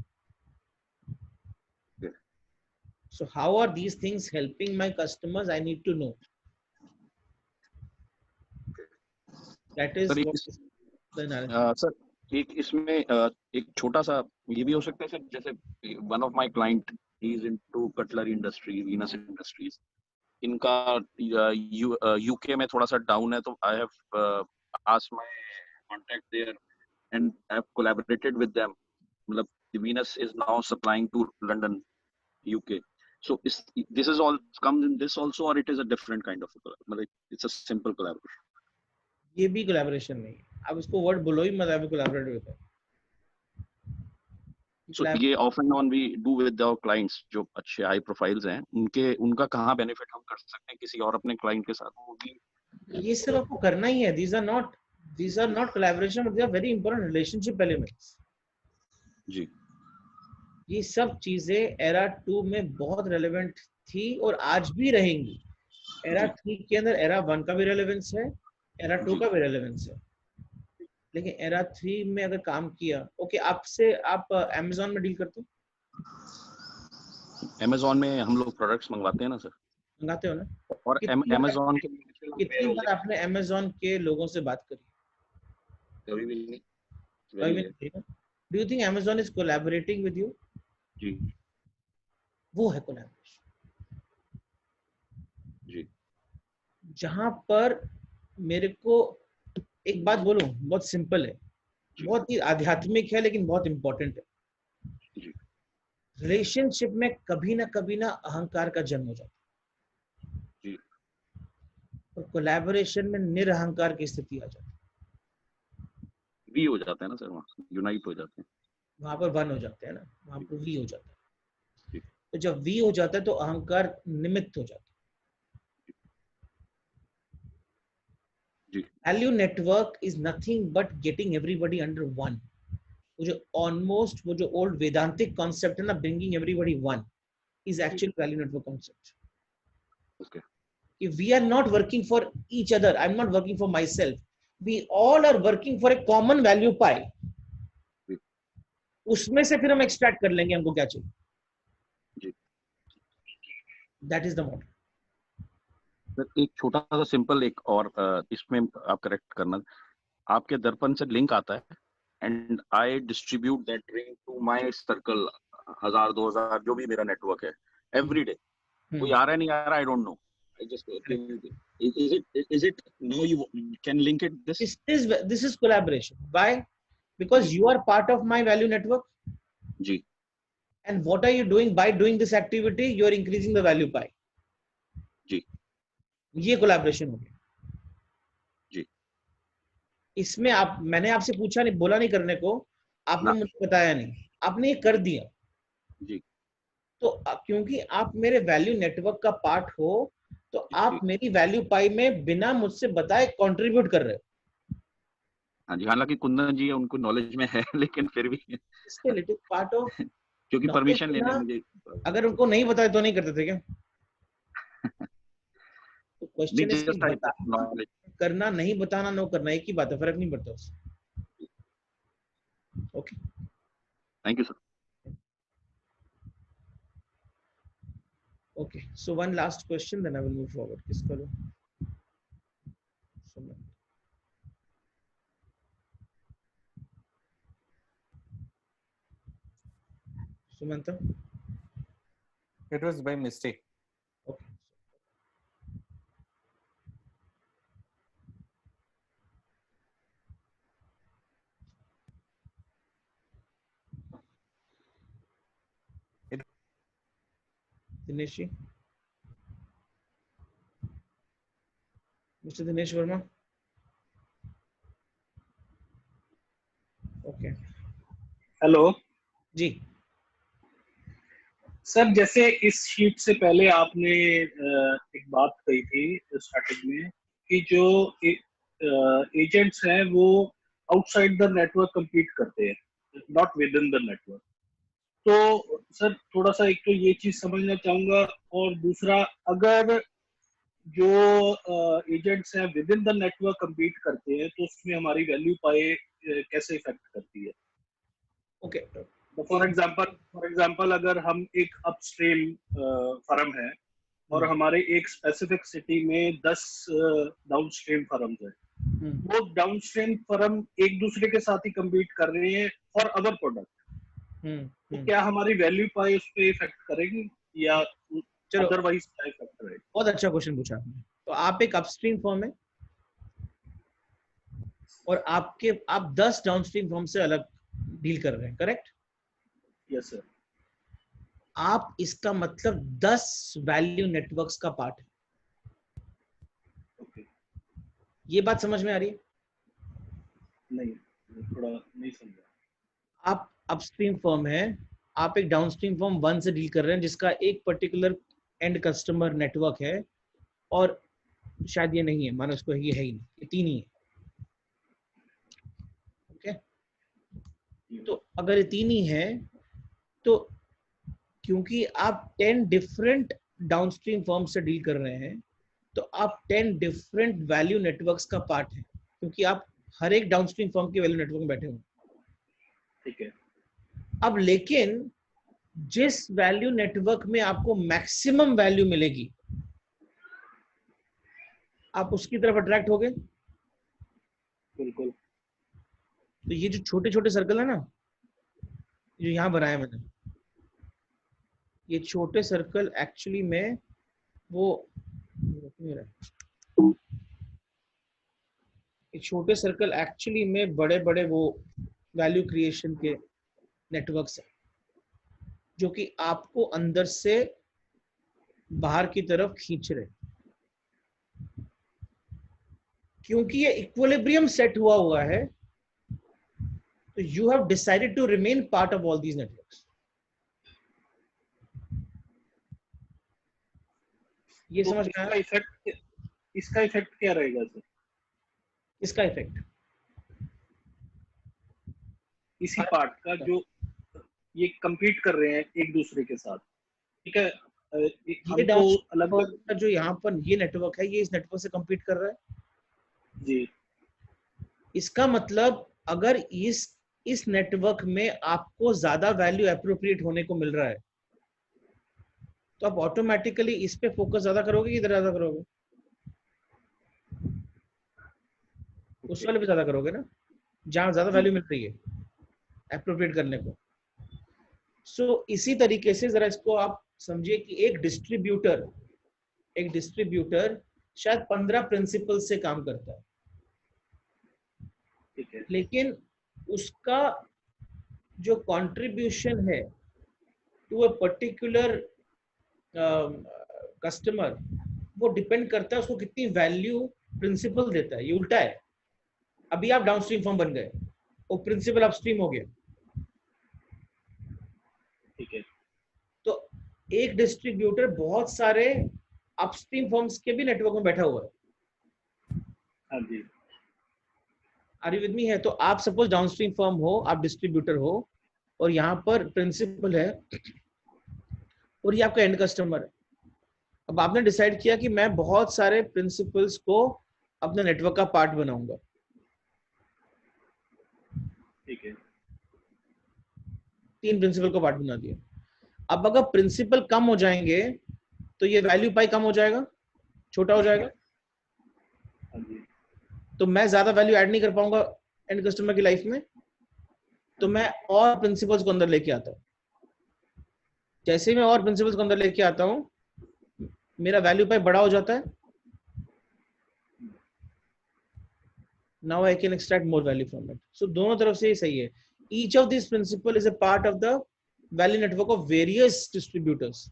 So how are these things helping my customers? I need to know. That is what is the analysis. Sir एक इसमें एक छोटा सा ये भी हो सकता है सर, जैसे one of my client he is into cutlery industry, Venus industries. इनका यूके में थोड़ा सा डाउन है, तो I have asked my contact there and I have collaborated with them. मतलब Venus is now supplying to London, UK. So this is all comes in this also, or it is a different kind of it's a simple collaboration? ये भी collaboration नहीं है. आप इसको word बोलो ही मत, आप collaborate with it. So ये off and on we do with our clients जो अच्छे high profiles हैं, उनका कहाँ benefit हम कर सकते हैं किसी और अपने client के साथ? वो भी ये सब आपको करना ही है. These are not collaboration, but they are very important relationship elements. जी. ये सब चीजें एरा 2 में बहुत रेलेवेंट थी और आज भी रहेंगी. एरा 3 के अंदर एरा 1 का भी रेलेवेंस है, एरा 2 का भी रेलेवेंस है. लेकिन एरा 3 में अगर काम किया, ओके, आपसे आप अमेज़न में डील करते हो? अमेज़न में हम लोग प्रोडक्ट्स मंगवाते हैं ना सर. मंगाते हो ना? और अमेजोन के कितनी बार आपने अमेजोन के लोगों से बात करी? कभी भी नहीं। कभी भी नहीं ना? Do you think Amazon is collaborating with you? जी वो है कोलैबोरेशन। जी। जहां पर मेरे को एक बात बोलूं, बहुत सिंपल है, बहुत ही आध्यात्मिक है, लेकिन बहुत इंपॉर्टेंट है। रिलेशनशिप में कभी ना अहंकार का जन्म हो जाता है, और कोलैबोरेशन में निरअहकार की स्थिति आ जाती है। वी हो जाते हैं ना सर, वहाँ यूनाइट हो जाते हैं, वहां पर वन हो जाते हैं ना, वहां पर वी हो जाता जी। है। तो जब वी हो जाता है तो अहंकार निमित्त हो जाता है। Value network is nothing but getting everybody under one. वो जो ओल्ड वेदांतिक कॉन्सेप्ट है ना, bringing everybody one, is actual value network concept. We are not working for each other. I'm not working for myself. We all are working for a common value pie. उसमें से फिर हम extract कर लेंगे हमको क्या चाहिए। That is the model. एक छोटा सा सिंपल एक और इसमें आप करेक्ट करना, आपके दर्पण से लिंक आता है and I distribute that link to my circle, 1000 2000 जो भी मेरा नेटवर्क है, एवरी डे। कोई आ रहा है नहीं आ रहा, आई don't no, I just is it no you can link it this is collaboration. Why? Because you are part of my value network. जी। And what are you doing by doing this activity? You are increasing the value pie. जी। ये collaboration हो गया जी। इसमें मैंने आपसे पूछा नहीं, बोला नहीं करने को, आपने मुझे बताया नहीं, आपने ये कर दिया जी। तो क्योंकि आप मेरे वैल्यू नेटवर्क का पार्ट हो, तो आप मेरी वैल्यू पाई में बिना मुझसे बताए कंट्रीब्यूट कर रहे हो। हाँ जी, हालांकि कुंदन जी उनको नॉलेज में है, लेकिन फिर भी पार्ट ऑफ, क्योंकि परमिशन लेने मुझे, अगर उनको नहीं बताया तो नहीं करते थे क्या? तो क्वेश्चन इज करना नहीं बताना, नो करना, एक ही बात है, फर्क नहीं पड़ता उससे। Okay, thank you sir. Okay, so one last question, then I will move forward. किसका लो? Sumanta? It was by mistake. Okay. Dinesh ji? Mr. Dinesh Verma? Okay. Hello जी सर, जैसे इस शीट से पहले आपने एक बात कही थी स्टार्टिंग में कि जो एजेंट्स हैं वो आउटसाइड द नेटवर्क compete करते हैं, not with in the network. तो सर थोड़ा सा एक तो ये चीज समझना चाहूंगा, और दूसरा अगर जो एजेंट्स हैं with in the network compete करते हैं तो उसमें हमारी वैल्यू पाए कैसे इफेक्ट करती है? ओके, फॉर एग्जांपल अगर हम एक अपस्ट्रीम फर्म है और हमारे एक स्पेसिफिक सिटी में 10 डाउनस्ट्रीम फर्म्स हैं, वो डाउनस्ट्रीम फर्म एक दूसरे के साथ ही compete कर रहे हैं फॉर अदर प्रोडक्ट, तो क्या हमारी वैल्यू पाई उस पे इफेक्ट करेगी या अदरवाइज क्या इफेक्ट करेगी? बहुत अच्छा क्वेश्चन पूछा आपने। तो आप एक अपस्ट्रीम फर्म है और आप 10 डाउनस्ट्रीम फर्म से अलग डील कर रहे हैं, करेक्ट? Yes sir. आप इसका मतलब 10 वैल्यू नेटवर्क्स का पार्ट है। ये बात समझ में आ रही है? नहीं, थोड़ा नहीं समझा। आप अपस्ट्रीम फर्म है, आप एक डाउनस्ट्रीम फर्म 1 से डील कर रहे हैं जिसका एक पर्टिकुलर एंड कस्टमर नेटवर्क है, और शायद ये नहीं है, मानो उसको ये है ही नहीं, ये 3 ही है। ओके, तो अगर ये 3 ही है तो क्योंकि आप 10 डिफरेंट डाउनस्ट्रीम फर्म से डील कर रहे हैं, तो आप 10 डिफरेंट वैल्यू नेटवर्क्स का पार्ट है, क्योंकि आप हर एक डाउनस्ट्रीम फर्म के वैल्यू नेटवर्क में बैठे हुए। ठीक है। अब लेकिन जिस वैल्यू नेटवर्क में आपको मैक्सिमम वैल्यू मिलेगी, आप उसकी तरफ अट्रैक्ट हो गए। बिल्कुल। तो ये जो छोटे छोटे सर्कल है ना, जो यहाँ बनाया मैंने, ये छोटे सर्कल एक्चुअली में वो ये छोटे सर्कल एक्चुअली में बड़े बड़े वो वैल्यू क्रिएशन के नेटवर्क्स हैं, जो कि आपको अंदर से बाहर की तरफ खींच रहे, क्योंकि ये इक्विलिब्रियम सेट हुआ है। तो you have decided to remain part of all these networks. ये तो समझ में आया? इसका इफेक्ट क्या रहेगा सर? इसका इफेक्ट इसी पार्ट का जो ये compete कर रहे हैं एक दूसरे के साथ, ठीक है, ये हम तो डाउन अलग अलग जो यहाँ पर ये नेटवर्क है, ये इस नेटवर्क से compete कर रहा है जी। इसका मतलब अगर इस नेटवर्क में आपको ज्यादा वैल्यू एप्रोप्रिएट होने को मिल रहा है, तो आप ऑटोमेटिकली इस पे फोकस ज्यादा करोगे कि इधर ज्यादा करोगे? उस वाले पे ज्यादा करोगे ना, जहां ज्यादा वैल्यू मिल रही है एप्रोप्रिएट करने को। सो इसी तरीके से जरा इसको आप समझिए कि एक डिस्ट्रीब्यूटर शायद 15 प्रिंसिपल से काम करता है, ठीक है, लेकिन उसका जो कंट्रीब्यूशन है टू अ पर्टिकुलर कस्टमर, वो डिपेंड करता है उसको कितनी वैल्यू प्रिंसिपल देता है। ये उल्टा है। अभी आप डाउनस्ट्रीम फर्म बन गए, वो प्रिंसिपल अपस्ट्रीम हो गया। ठीक है, तो एक डिस्ट्रीब्यूटर बहुत सारे अपस्ट्रीम फर्म्स के भी नेटवर्क में बैठा हुआ है। हाँ जी। Are you with me? है तो आप सपोज डाउनस्ट्रीम फर्म हो, आप डिस्ट्रीब्यूटर हो, और यहाँ पर प्रिंसिपल है और ये आपका एंड कस्टमर है। अब आपने डिसाइड किया कि मैं बहुत सारे प्रिंसिपल्स को अपने नेटवर्क का पार्ट बनाऊंगा। ठीक है, 3 प्रिंसिपल को पार्ट बना दिया। अब अगर प्रिंसिपल कम हो जाएंगे तो ये वैल्यू पाई कम हो जाएगा, छोटा हो जाएगा। हाँ जी। तो मैं ज्यादा वैल्यू ऐड नहीं कर पाऊंगा एंड कस्टमर की लाइफ में, तो मैं और प्रिंसिपल्स को अंदर लेके आता हूँ। जैसे ही मैं और प्रिंसिपल्स को अंदर लेके आता हूँ, मेरा वैल्यू पाई बड़ा हो जाता है। Now I can extract more value from it. So दोनों तरफ से ही सही है। Each of this principle is a part of the value network of various distributors.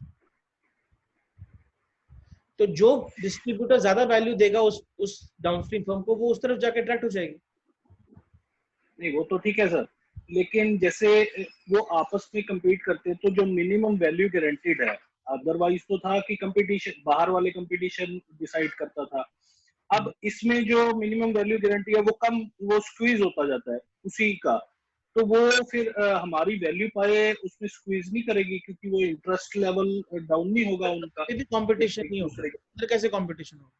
तो जो डिस्ट्रीब्यूटर ज्यादा वैल्यू देगा उस डाउनस्ट्रीम फर्म को, वो उस तरफ जाके अट्रैक्ट हो जाएगी। नहीं वो तो ठीक है सर, लेकिन जैसे वो आपस में compete करते हैं तो जो मिनिमम वैल्यू गारंटीड है, अदरवाइज तो था कि कंपटीशन बाहर वाले कंपटीशन डिसाइड करता था। अब इसमें जो मिनिमम वैल्यू गारंटी है वो कम, वो स्क्वीज होता जाता है उसी का, तो वो फिर हमारी वैल्यू पाए उसमें स्क्वीज नहीं करेगी, क्योंकि वो इंटरेस्ट लेवल डाउन नहीं होगा उनका। भी कंपटीशन नहीं होगा अंदर। कैसे कंपटीशन होगा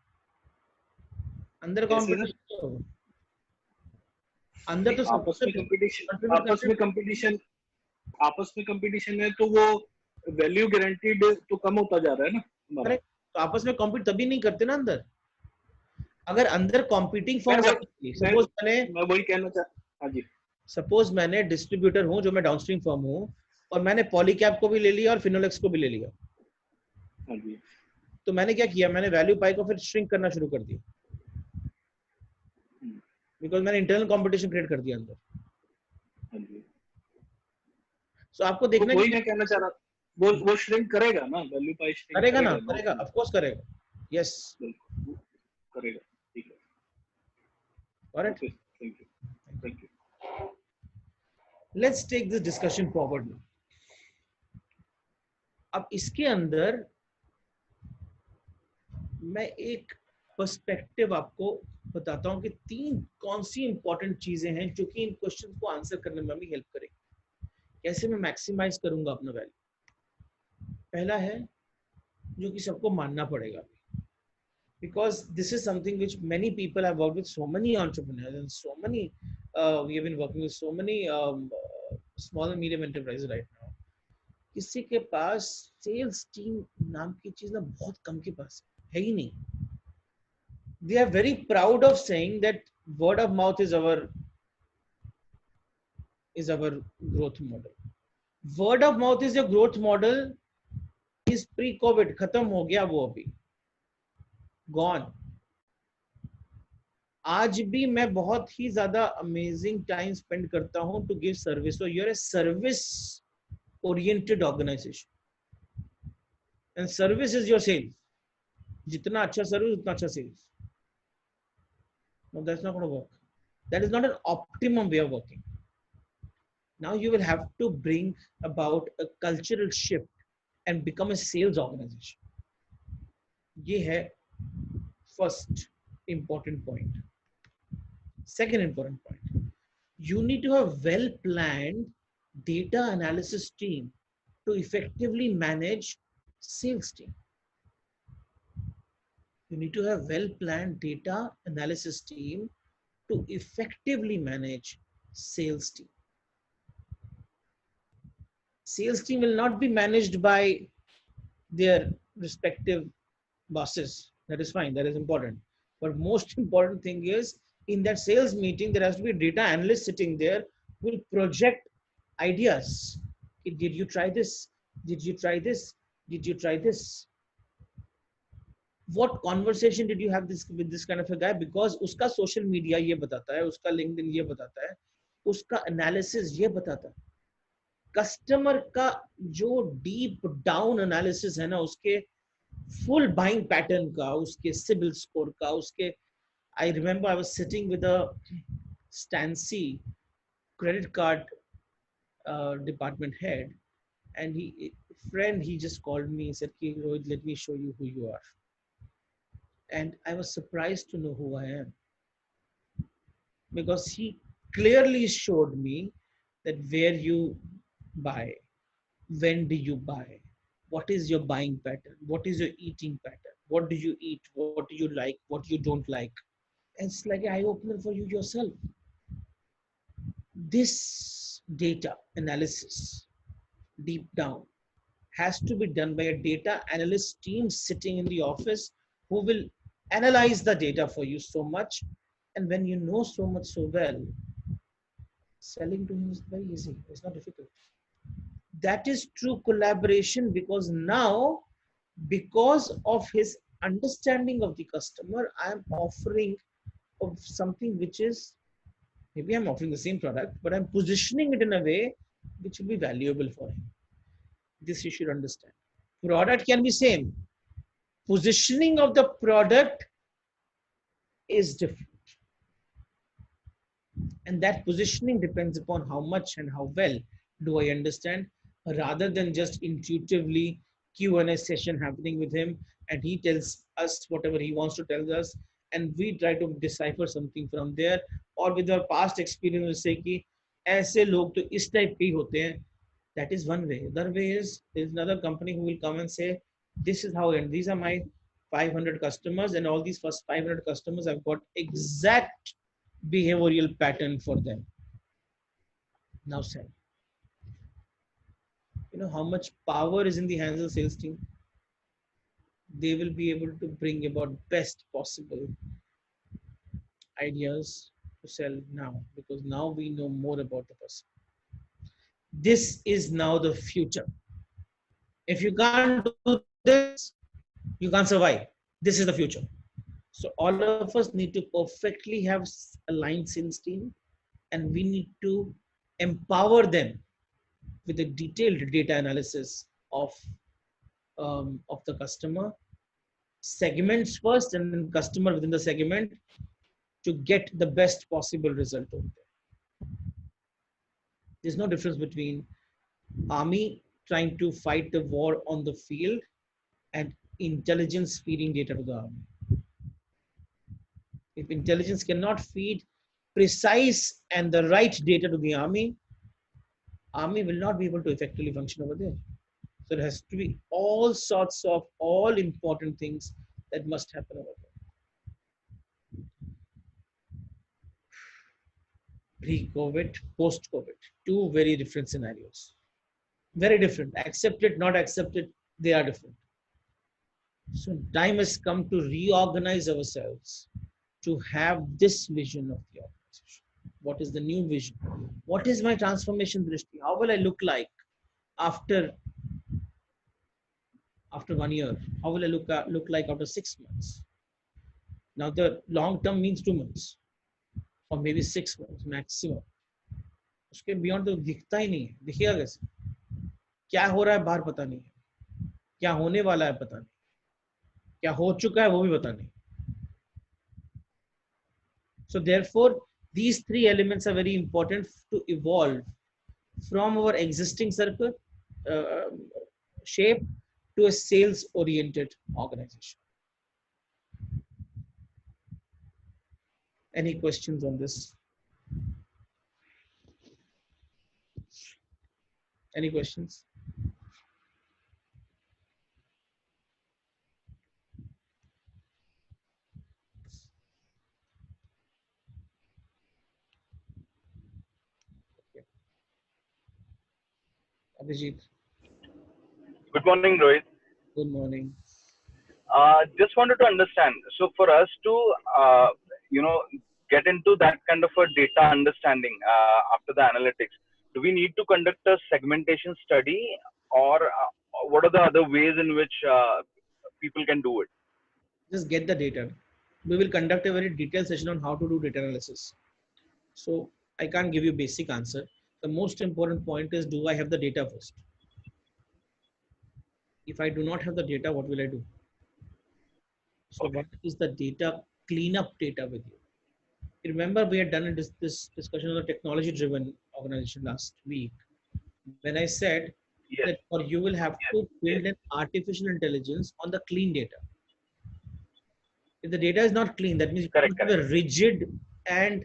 अंदर? कंपटीशन होगा अंदर। तो आपस में कंपटीशन है तो वो वैल्यू गारंटीड तो कम होता जा रहा है ना हमारा। तो आपस में कॉम्पीट तभी नहीं करते ना अंदर। अगर अंदर कॉम्पीटिंग फॉर्म, सपोज मैं वही कहना हाँ जी, सपोज मैंने डिस्ट्रीब्यूटर हूं जो मैं डाउनस्ट्रीम फर्म हूं, और मैंने पॉलीकैप को भी ले लिया और फिनोलेक्स को भी ले लिया। हाँ जी। तो मैंने क्या किया, मैंने वैल्यू पाई को फिर श्रिंक करना शुरू कर दिया, बिकॉज मैंने इंटरनल कंपटीशन क्रिएट कर दिया अंदर। हाँ जी। सो आपको देखना वही मैं कहना चाह रहा, वो श्रिंक करेगा ना, वैल्यू पाई श्रिंक करेगा ना, करेगा, ऑफ कोर्स करेगा, यस करेगा। ठीक है, alright, thank you. Let's take this discussion forward. अब इसके अंदर मैं एक पर्सपेक्टिव आपको बताता हूं कि 3 कौन सी इंपॉर्टेंट चीजें हैं जो कि इन क्वेश्चन को आंसर करने में भी हेल्प करेंगी। कैसे मैं मैक्सिमाइज करूंगा अपना वैल्यू। पहला है जो कि सबको मानना पड़ेगा, because this is something which many people have worked with, so many entrepreneurs and so many we have been working with so many small and medium enterprises right now. किसी के पास सेल्स टीम नाम की चीज ना बहुत कम के पास है ही नहीं। they are very proud of saying that word of mouth is our growth model. Word of mouth is a growth model. Is pre-COVID, खत्म हो गया वो अभी, gone. आज भी मैं बहुत ही ज्यादा अमेजिंग टाइम स्पेंड करता हूं to give service. So you are a service oriented organisation and service is your sales. जितना अच्छा सर्विस उतना अच्छा sales. No, that's not going to work. That is not an optimum way of working. Now you will have to bring about a cultural shift and become a sales organization. ये है first important point. Second important point, you need to have well-planned data analysis team to effectively manage sales team. You need to have well-planned data analysis team to effectively manage sales team. Sales team will not be managed by their respective bosses. That is fine, that is important. But most important thing is, in that sales meeting, there has to be a data analyst sitting there who will project ideas. Did you try this? Did you try this? Did you try this? What conversation did you have this with this kind of a guy? Because उसका social media ये बताता है, उसका LinkedIn ये बताता है, उसका analysis ये बताता है. Customer का जो deep down analysis है ना, उसके full buying pattern का, उसके CIBIL score का, उसके I remember I was sitting with a Stancy credit card department head, and he just called me and said, Rohit, let me show you who you are. And I was surprised to know who I am, because he clearly showed me that where you buy, when do you buy, what is your buying pattern, what is your eating pattern, what do you eat, what do you like, what you don't like. It's like an eye-opener for you yourself. This data analysis, deep down, has to be done by a data analyst team sitting in the office who will analyze the data for you so much. And when you know so much so well, selling to him is very easy. It's not difficult. That is true collaboration, because now, because of his understanding of the customer, I am offering of something which is, maybe I'm offering the same product, but I'm positioning it in a way which will be valuable for him. This you should understand. Product can be same. Positioning of the product is different. And that positioning depends upon how much and how well do I understand, rather than just intuitively Q&A session happening with him and he tells us whatever he wants to tell us and we try to decipher something from there, or with our past experience say कि ऐसे लोग तो इस type के होते हैं. That is one way. Other way is, there is another company who will come and say, this is how, and these are my 500 customers, and all these first 500 customers, I've got exact behavioral pattern for them. Now sell. You know how much power is in the hands of sales team? They will be able to bring about best possible ideas to sell now, because now we know more about the person. This is now the future. If you can't do this, you can't survive. This is the future. So all of us need to perfectly have aligned sales team, and we need to empower them with a detailed data analysis of the customer segments first, and then customer within the segment, to get the best possible result over there. There's no difference between army trying to fight the war on the field and intelligence feeding data to the army. If intelligence cannot feed precise and the right data to the army will not be able to effectively function over there. So there has to be all sorts of all important things that must happen over there. Pre-COVID, post-COVID, two very different scenarios. Very different. Accept it, not accept it, they are different. So time has come to reorganize ourselves to have this vision of the organization. What is the new vision? What is my transformation drishti? How will I look like after 1 year? How will I look like after 6 months? Now the long term means 2 months or maybe 6 months maximum. उसके beyond तो दिखता ही नहीं है. दिखेगा कैसे? क्या हो रहा है बाहर पता नहीं है. क्या होने वाला है पता नहीं. क्या हो चुका है वो भी पता नहीं. So therefore, these three elements are very important to evolve from our existing circle uh, shape to a sales-oriented organization. Any questions on this? Any questions? Abhijit. Good morning, Rohit. Good morning. Just wanted to understand. So for us to, get into that kind of a data understanding after the analytics, do we need to conduct a segmentation study, or what are the other ways in which people can do it? Just get the data. We will conduct a very detailed session on how to do data analysis. So I can't give you basic answer. The most important point is, do I have the data first? If I do not have the data, what will I do? So what is the data? Clean up data with you. Remember, we had done this discussion on a technology-driven organization last week. When I said that, or you will have to build an artificial intelligence on the clean data. If the data is not clean, that means you have a rigid and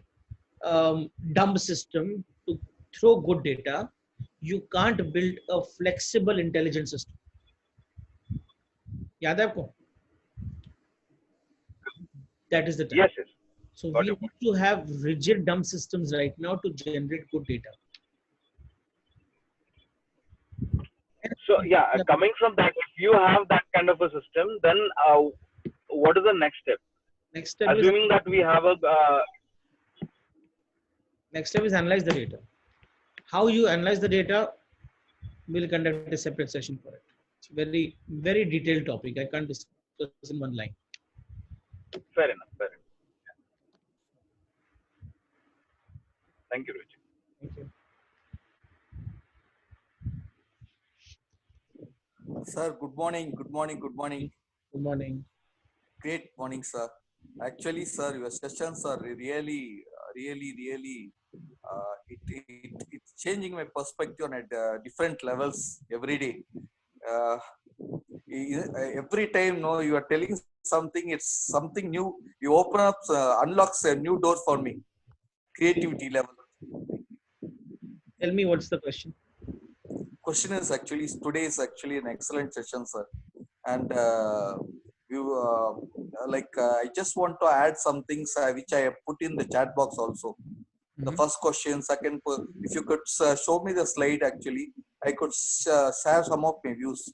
dumb system to throw good data. You can't build a flexible, intelligent system. याद है आपको? That is the time. Yes. So we need to have rigid, dumb systems right now to generate good data. So yeah, coming from that, if you have that kind of a system, then what is the next step? Next step assuming that we have a next step is analyze the data. How you analyze the data, we'll conduct a separate session for it. It's a very, very detailed topic. I can't discuss in one line. Fair enough. Thank you, Richard. Thank you. Sir, good morning. Good morning. Good morning. Good morning. Great morning, sir. Actually, sir, your sessions are really, it's changing my perspective on different levels every day. Every time, no, you are telling something, it's something new. You open up, unlocks a new door for me. Creativity level. Tell me, what's the question? Question is actually, today is actually an excellent session, sir. And I just want to add some things which I have put in the chat box also. The first question, second, if you could show me the slide, actually, I could share some of my views.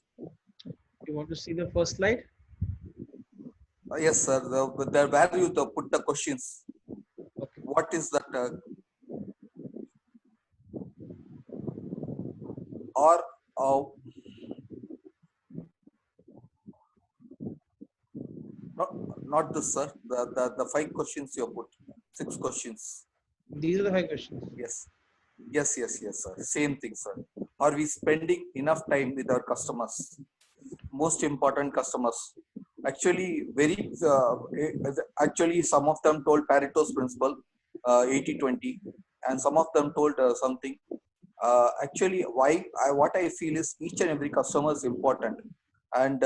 You want to see the first slide? Yes, sir. The where you put the questions. Okay. What is that? Or not this, sir. The 5 questions you put. 6 questions. These are the 5 questions. Yes, sir. Same thing, sir. Are we spending enough time with our customers? Most important customers. Actually, some of them told Pareto's principle, 80-20, and some of them told something. Actually, what I feel is each and every customer is important, and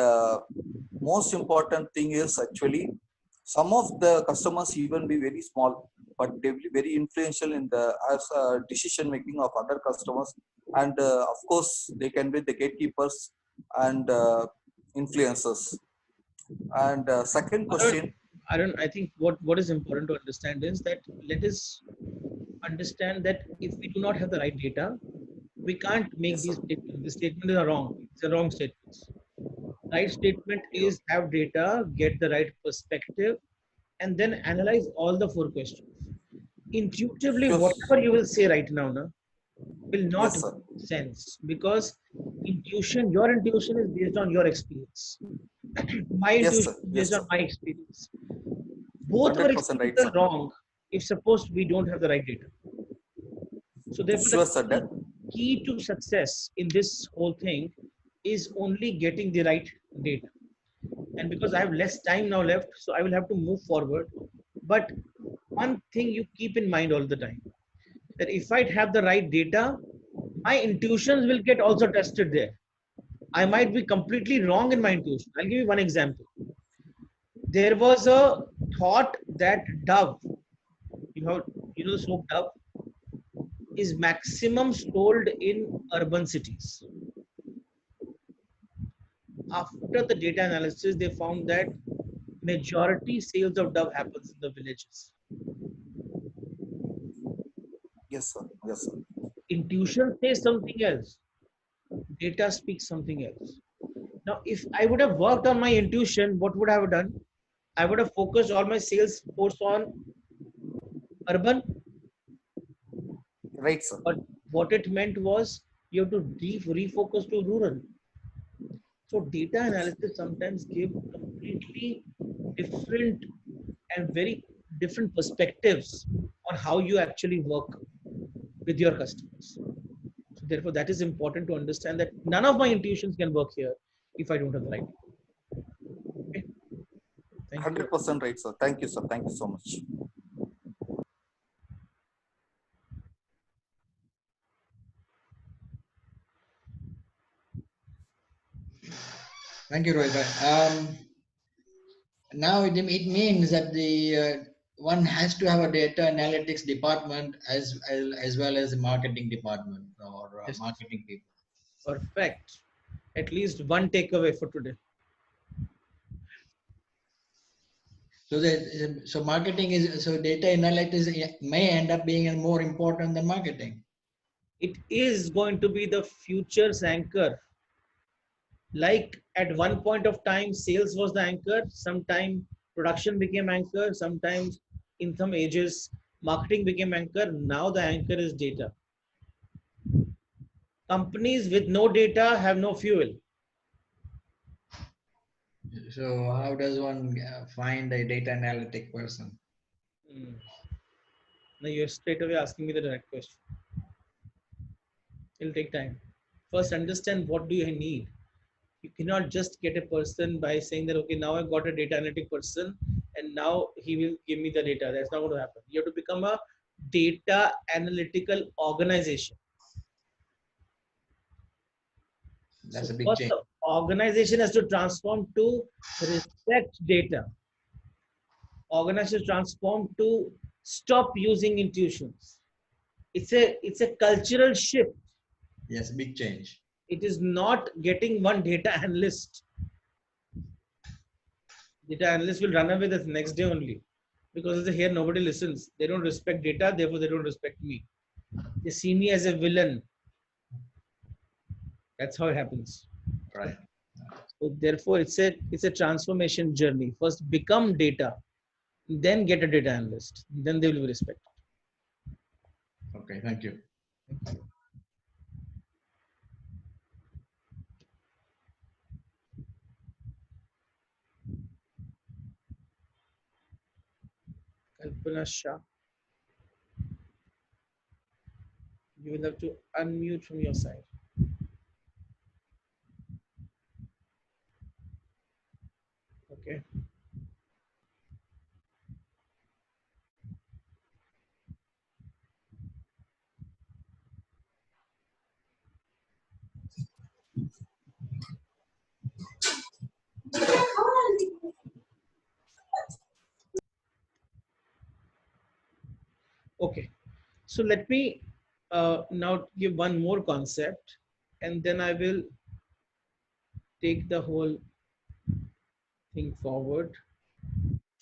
most important thing is actually some of the customers even be very small, but they will be very influential in the decision making of other customers, and of course they can be the gatekeepers and influencers. And second question, I think what is important to understand is that let us understand that if we do not have the right data, we can't make these statements. The statements are wrong. It's a wrong statements. Right statement is have data, get the right perspective, and then analyze all the 4 questions. Intuitively, Sure. whatever you will say right now, na, will not Yes, sir. make sense because intuition, your intuition is based on your experience. My Yes, intuition sir. is Yes, based on sir. my experience. Both our 100% right, experiences sir. are wrong if suppose we don't have the right data. So therefore, Sure, the sir. key to success in this whole thing is only getting the right data. And because I have less time now left, so I will have to move forward. But one thing you keep in mind all the time, that if I have the right data, my intuitions will get also tested there. I might be completely wrong in my intuition. I'll give you one example. There was a thought that Dove, you have, you know, the soap Dove is maximum sold in urban cities. After the data analysis, they found that majority sales of Dove happens in the villages. Yes, sir. Yes, sir. Intuition says something else. Data speaks something else. Now, if I would have worked on my intuition, what would I have done? I would have focused all my sales force on urban. Right, sir. But what it meant was you have to refocus to rural. So data analysis sometimes give completely different and very different perspectives on how you actually work with your customers. So therefore, that is important to understand that none of my intuitions can work here if I don't have the right. Okay. Thank you. 100% right, sir. Thank you, sir. Thank you so much. Thank you, Rohit. Now it means that the one has to have a data analytics department as well as a marketing department or Yes. marketing people. Perfect. At least one takeaway for today. So marketing is so data analytics may end up being more important than marketing. It is going to be the future's anchor. Like at one point of time, sales was the anchor. Sometime production became anchor. Sometimes in some ages, marketing became anchor. Now the anchor is data. Companies with no data have no fuel. So how does one find a data analytic person? Now you're straight away asking me the direct question. It'll take time. First, understand what do you need. You cannot just get a person by saying that, okay, now I've got a data analytic person and now he will give me the data. That's not going to happen. You have to become a data analytical organization. That's So a big first, change. the organization has to transform to respect data. Organization transform to stop using intuitions. It's a cultural shift. Yes, big change. It is not getting one data analyst. Data analyst will run away the next day only because here nobody listens. They don't respect data, therefore they don't respect me. They see me as a villain. That's how it happens. Right. So therefore, it's a transformation journey. First, become data, then get a data analyst. Then they will be respected. Okay, thank you. Kalpana Shah. You will have to unmute from your side. Okay. Okay. So let me now give one more concept, and then I will take the whole thing forward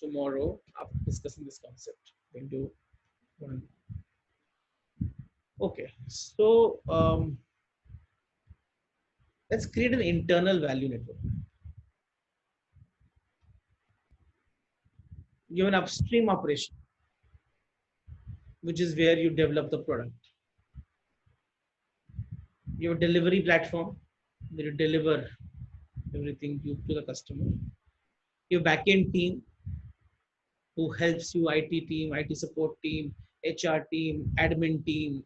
tomorrow after discussing this concept. We'll do one. Okay. So let's create an internal value network. You have an upstream operation, which is where you develop the product. You have a delivery platform where you deliver everything to the customer. Your backend team who helps you, IT team, IT support team, HR team, admin team,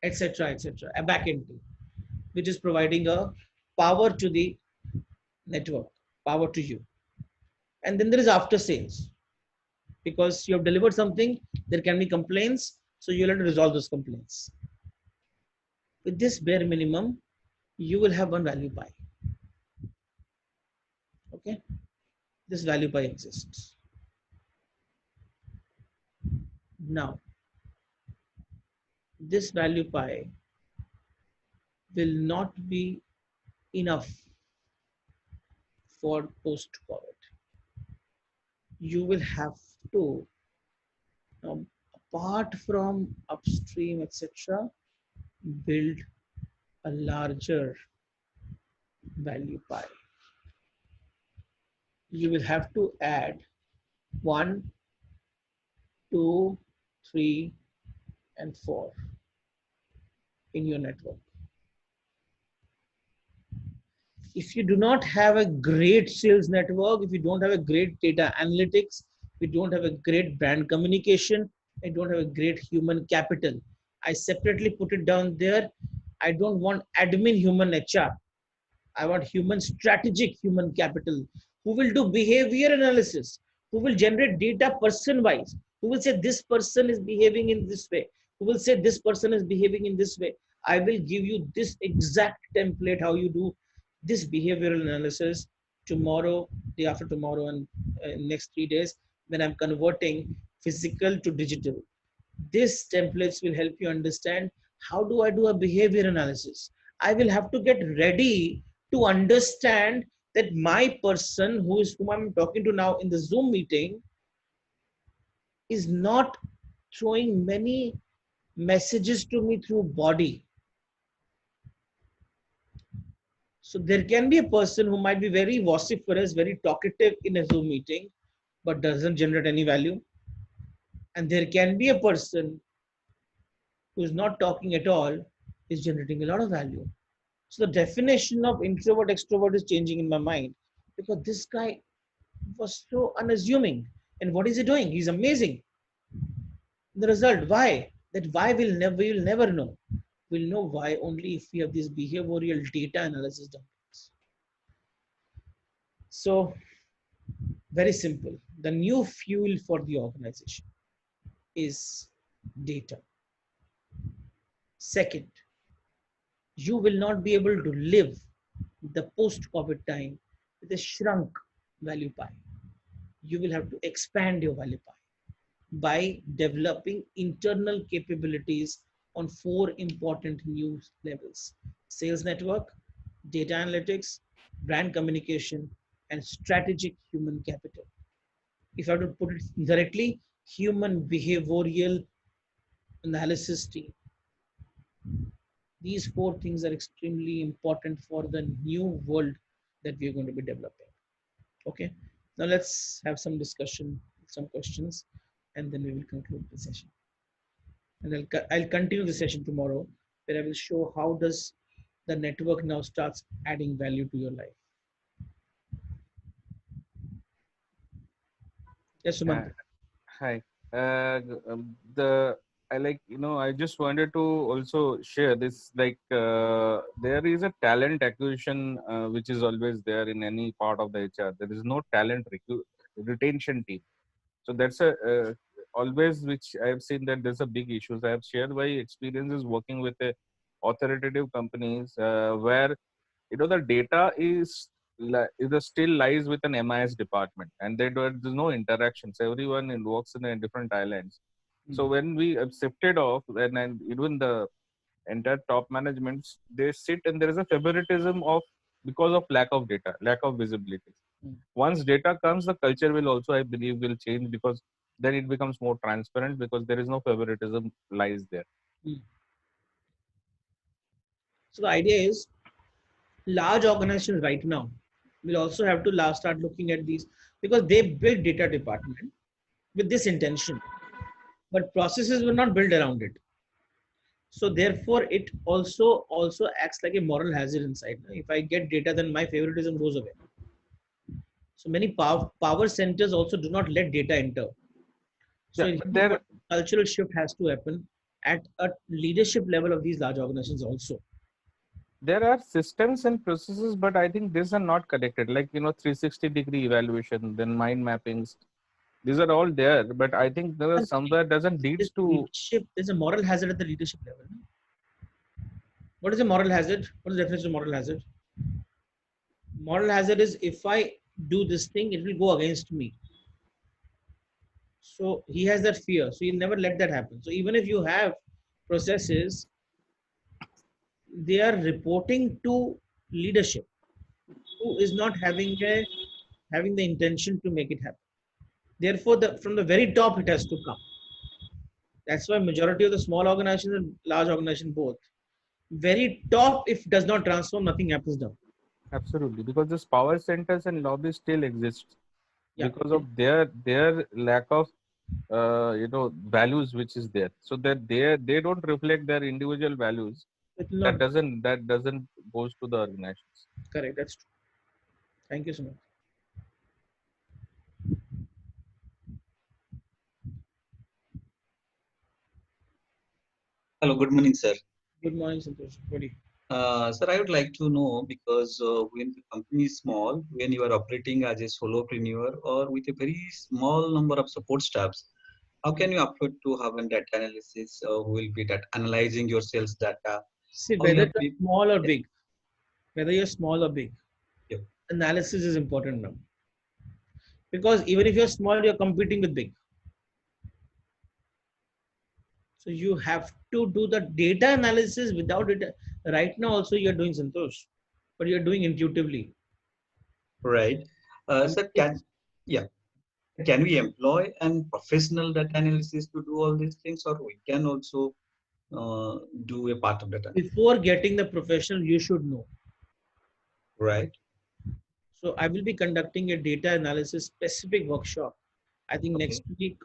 etc., etc. A backend team, which is providing a power to the network, power to you. And then there is after sales, because you have delivered something, there can be complaints, so you'll have to resolve those complaints. With this bare minimum, you will have one value pie. Okay, this value pie exists. Now, this value pie will not be enough for post-COVID. You will have to, apart from upstream, etc., build a larger value pie. You will have to add 1, 2, 3, and 4 in your network. If you do not have a great sales network, if you don't have a great data analytics, if you don't have a great brand communication, I don't have a great human capital. I separately put it down there. I don't want admin human HR. I want human strategic human capital who will do behavior analysis, who will generate data person wise, who will say this person is behaving in this way, who will say this person is behaving in this way. I will give you this exact template how you do this behavioral analysis tomorrow, day after tomorrow, and next 3 days when I'm converting physical to digital. These templates will help you understand how do I do a behavior analysis. I will have to get ready to understand that my person whom I'm talking to now in the Zoom meeting is not throwing many messages to me through body. So there can be a person who might be very vociferous, very talkative in a Zoom meeting, but doesn't generate any value. And there can be a person who is not talking at all, is generating a lot of value. So the definition of introvert extrovert is changing in my mind, because this guy was so unassuming. And what is he doing? He's amazing. The result, why? That why we'll never know. We'll know why only if we have this behavioral data analysis done. So very simple. The new fuel for the organization is data. Second, you will not be able to live the post-COVID time with a shrunk value pie. You will have to expand your value pie by developing internal capabilities on 4 important new levels: sales network, data analytics, brand communication, and strategic human capital. If I have to put it directly, human behavioral analysis team. These 4 things are extremely important for the new world that we are going to be developing. Okay, now let's have some discussion, some questions, and then we will conclude the session. And I'll continue the session tomorrow, where I will show how does the network now starts adding value to your life. Yes, Sumant. Hi. The I like, I just wanted to also share this, like, there is a talent acquisition which is always there in any part of the HR. There is no talent retention team. So that's a always, which I have seen, that there's a big issue. I have shared my experiences working with a authoritative companies where the data still lies with an MIS department, and there's no interactions. Everyone works in a different islands. So when we have shifted off, and even the entire top managements, they sit and there is a favoritism of, because of lack of data, lack of visibility. Once data comes, the culture will also, I believe, will change, because then it becomes more transparent, because there is no favoritism lies there. So the idea is, large organizations right now will also have to start looking at these because they built data department with this intention, but processes were not built around it. So therefore, it also acts like a moral hazard inside. If I get data, then my favoritism goes away. So many power centers also do not let data enter. So Yeah, but there cultural shift has to happen at a leadership level of these large organizations also. there are systems and processes, but I think these are not connected. Like 360-degree evaluation, then mind mappings. These are all there, but I think there is somewhere doesn't leads to leadership. There's a moral hazard at the leadership level. What is a moral hazard? What is the definition of moral hazard? Moral hazard is if I do this thing, it will go against me. So he has that fear. So he'll never let that happen. So even if you have processes, they are reporting to leadership who is not having the intention to make it happen. Therefore, from the very top, it has to come. That's why majority of the small organizations and large organizations both, very top, if does not transform, nothing happens down. absolutely, because this power centers and lobbies still exist because of their lack of values which is there, so that they don't reflect their individual values. That doesn't goes to the organizations. Correct, that's true. Thank you so much. Hello, good morning, sir. Good morning, Santosh. Sir, I would like to know, because when the company is small, when you are operating as a solopreneur or with a very small number of support staffs, how can you afford to have a data analysis who will be that analyzing your sales data? See, whether you're small or big, analysis is important now. Because even if you're small, you're competing with big. So you have to do the data analysis. Without it, right now also you're doing, Santosh, but you're doing intuitively. Right. Sir, can we employ a professional data analysis to do all these things, or we can also do a part of data? Before getting the professional, you should know. Right. So I will be conducting a data analysis specific workshop. I think next week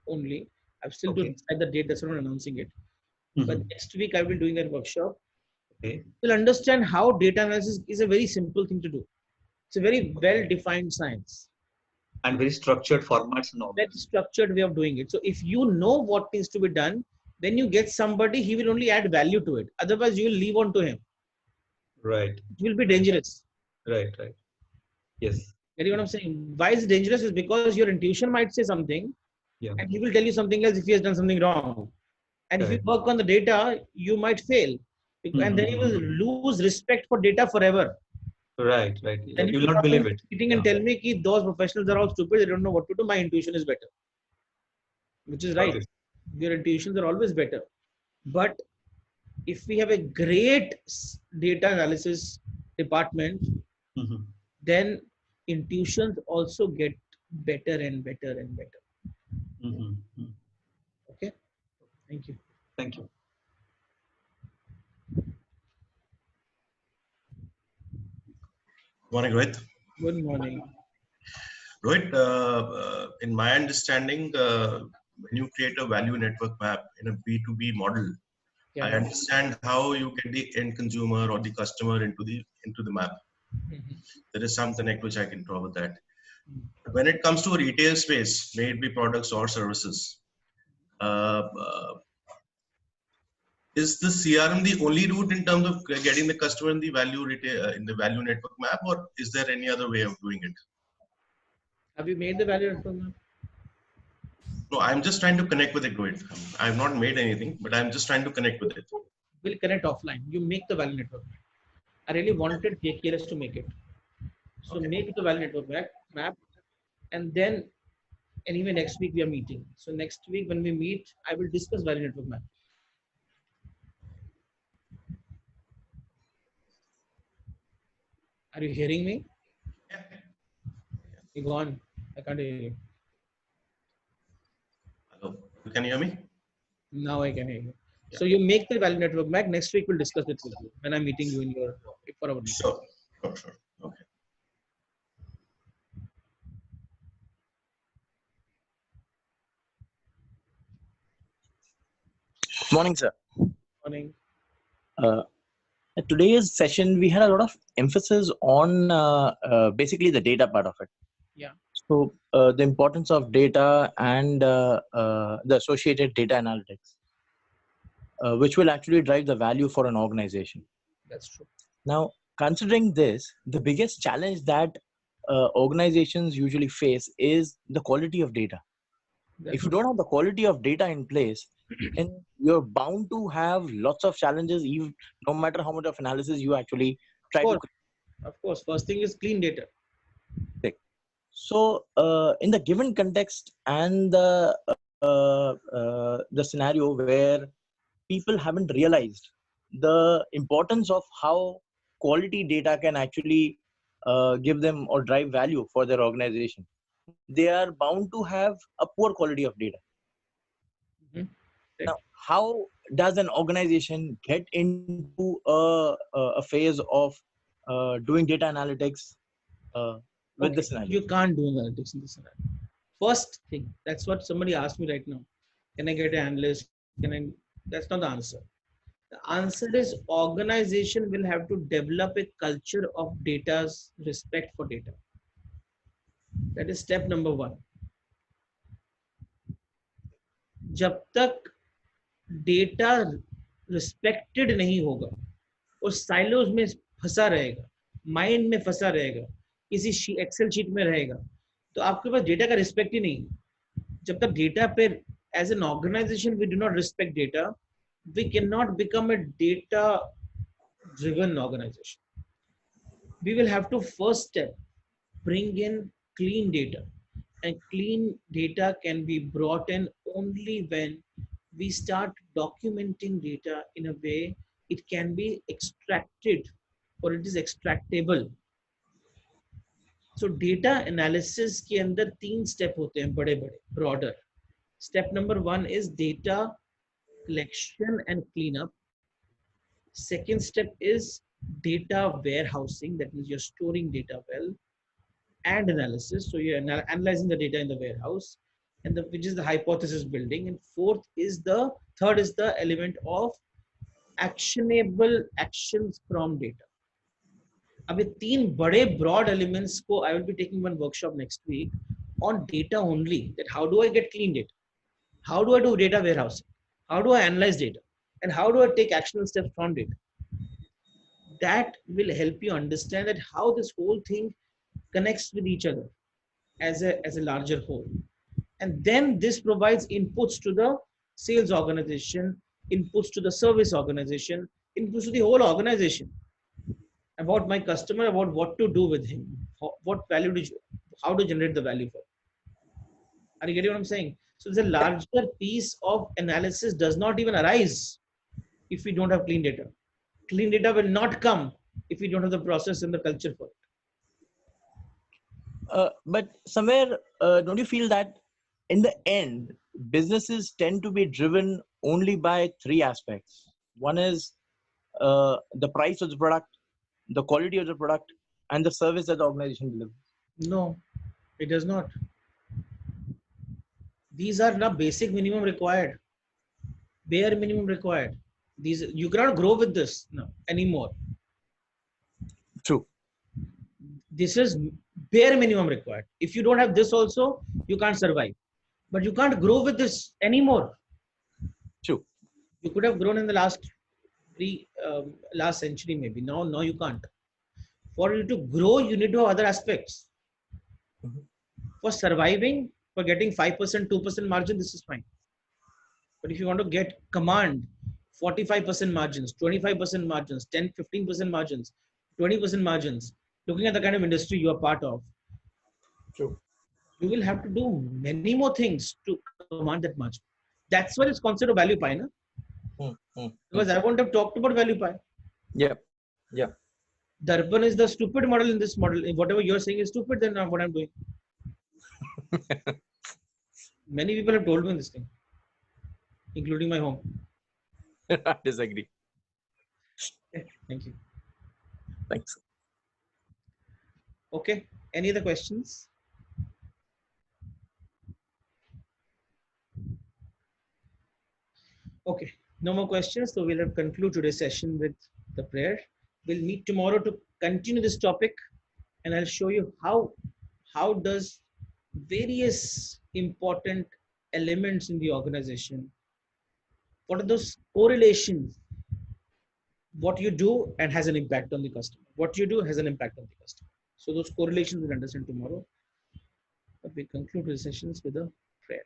only. I've still to decide the date. That's why I'm not announcing it. But next week I will be doing that workshop. You'll understand how data analysis is a very simple thing to do. It's a very well-defined science. And very structured formats and all. Very structured way of doing it. So if you know what needs to be done, then you get somebody, he will only add value to it. Otherwise, you will leave on to him. Right. It will be dangerous. Right. Yes. Get what I'm saying? Why is it dangerous? Is because your intuition might say something, and he will tell you something else if he has done something wrong. And if you work on the data, you might fail. And then you will lose respect for data forever. Right. And you will not believe it. Sitting and tell me that those professionals are all stupid, they don't know what to do, my intuition is better. Which is right. Your intuitions are always better. But if we have a great data analysis department, then intuitions also get better and better and better. Okay. Thank you. Thank you. Morning, Rohit. Good morning. Rohit, in my understanding, when you create a value network map in a B2B model, I understand how you get the end consumer or the customer into the map. There is some connect which I can draw with that. But when it comes to a retail space, may it be products or services, is the CRM the only route in terms of getting the customer in the value network map, or is there any other way of doing it? Have you made the value network map? No, I'm just trying to connect with it, Rohit. I've not made anything, but I'm just trying to connect with it. We'll connect offline. You make the value network map. I really wanted KKLS to make it. So make the value network map, and then anyway next week we are meeting. So next week when we meet, I will discuss value network map. Are you hearing me? You gone? I can't hear you. Hello, can you hear me? Now I can hear you. Yeah. So you make the value network map. Next week we'll discuss it with you when I'm meeting you in your for our meeting. Sure. Okay. Morning, sir. Morning. Today's session, we had a lot of emphasis on basically the data part of it. Yeah. So the importance of data and the associated data analytics, which will actually drive the value for an organization. That's true. Now, considering this, the biggest challenge that organizations usually face is the quality of data. If you don't have the quality of data in place, then you're bound to have lots of challenges, even no matter how much of analysis you actually try to. Of course, first thing is clean data. Correct. So, in the given context and the scenario where people haven't realized the importance of how quality data can actually give them or drive value for their organization, they are bound to have a poor quality of data. Now, how does an organization get into a phase of doing data analytics with this scenario? You can't do analytics in this scenario. First thing, that's what somebody asked me right now. Can I get an analyst? That's not the answer. The answer is organization will have to develop a culture of data's respect for data. That is step number one. जब तक data respected नहीं होगा और silos में फंसा रहेगा, mind में फंसा रहेगा, किसी एक्सेल शीट में रहेगा, तो आपके पास डेटा का रिस्पेक्ट ही नहीं. जब तक डेटा पे as an organisation we do not respect data, we can not become a data driven organisation. We will have to first step bring in clean data, and clean data can be brought in only when we start documenting data in a way it can be extracted or it is extractable. So data analysis के अंदर 3 step होते हैं बड़े बड़े broader. Step number 1 is data collection and cleanup. Second step is data warehousing, that means you're storing data well, and analysis. So you're analyzing the data in the warehouse, and which is the hypothesis building. And third is the element of actionable actions from data. अब ये 3 बड़े broad elements को I will be taking one workshop next week on data only. That how do I get clean data? How do I do data warehousing? How do I analyze data? And how do I take actionable steps from data? That will help you understand that how this whole thing connects with each other as a larger whole. And then this provides inputs to the sales organization, inputs to the service organization, inputs to the whole organization about my customer, about what to do with him, what value how to generate the value for him. Are you getting what I'm saying? So the larger piece of analysis does not even arise if we don't have clean data. Clean data will not come if we don't have the process and the culture for it. But somewhere, don't you feel that in the end, businesses tend to be driven only by 3 aspects? One is the price of the product, the quality of the product, and the service that the organization delivers. No, it does not. These are the basic minimum required, bare minimum required. These you cannot grow with this anymore. True. This is bare minimum required. If you don't have this also, you can't survive. But you can't grow with this anymore. True. You could have grown in the last century maybe. No, you can't. For you to grow, you need to have other aspects. For surviving, for getting 5%, 2% margin, this is fine. But if you want to get command 45% margins, 25% margins, 10, 15% margins, 20% margins, looking at the kind of industry you are part of, true, you will have to do many more things to command that margin. That's why it's concept of value pie, no? Because I won't have talked about value pie. Yeah, yeah. Darpan is the stupid model in this model. If whatever you're saying is stupid, then what I'm doing. Many people have told me this thing, including my home. I disagree. Thank you. Thanks. Okay. Any other questions? Okay. No more questions, so we'll conclude today's session with the prayer. We'll meet tomorrow to continue this topic, and I'll show you how does various important elements in the organization, what are those correlations, what you do and has an impact on the customer. What you do has an impact on the customer. So those correlations we'll understand tomorrow. But we conclude the sessions with a prayer.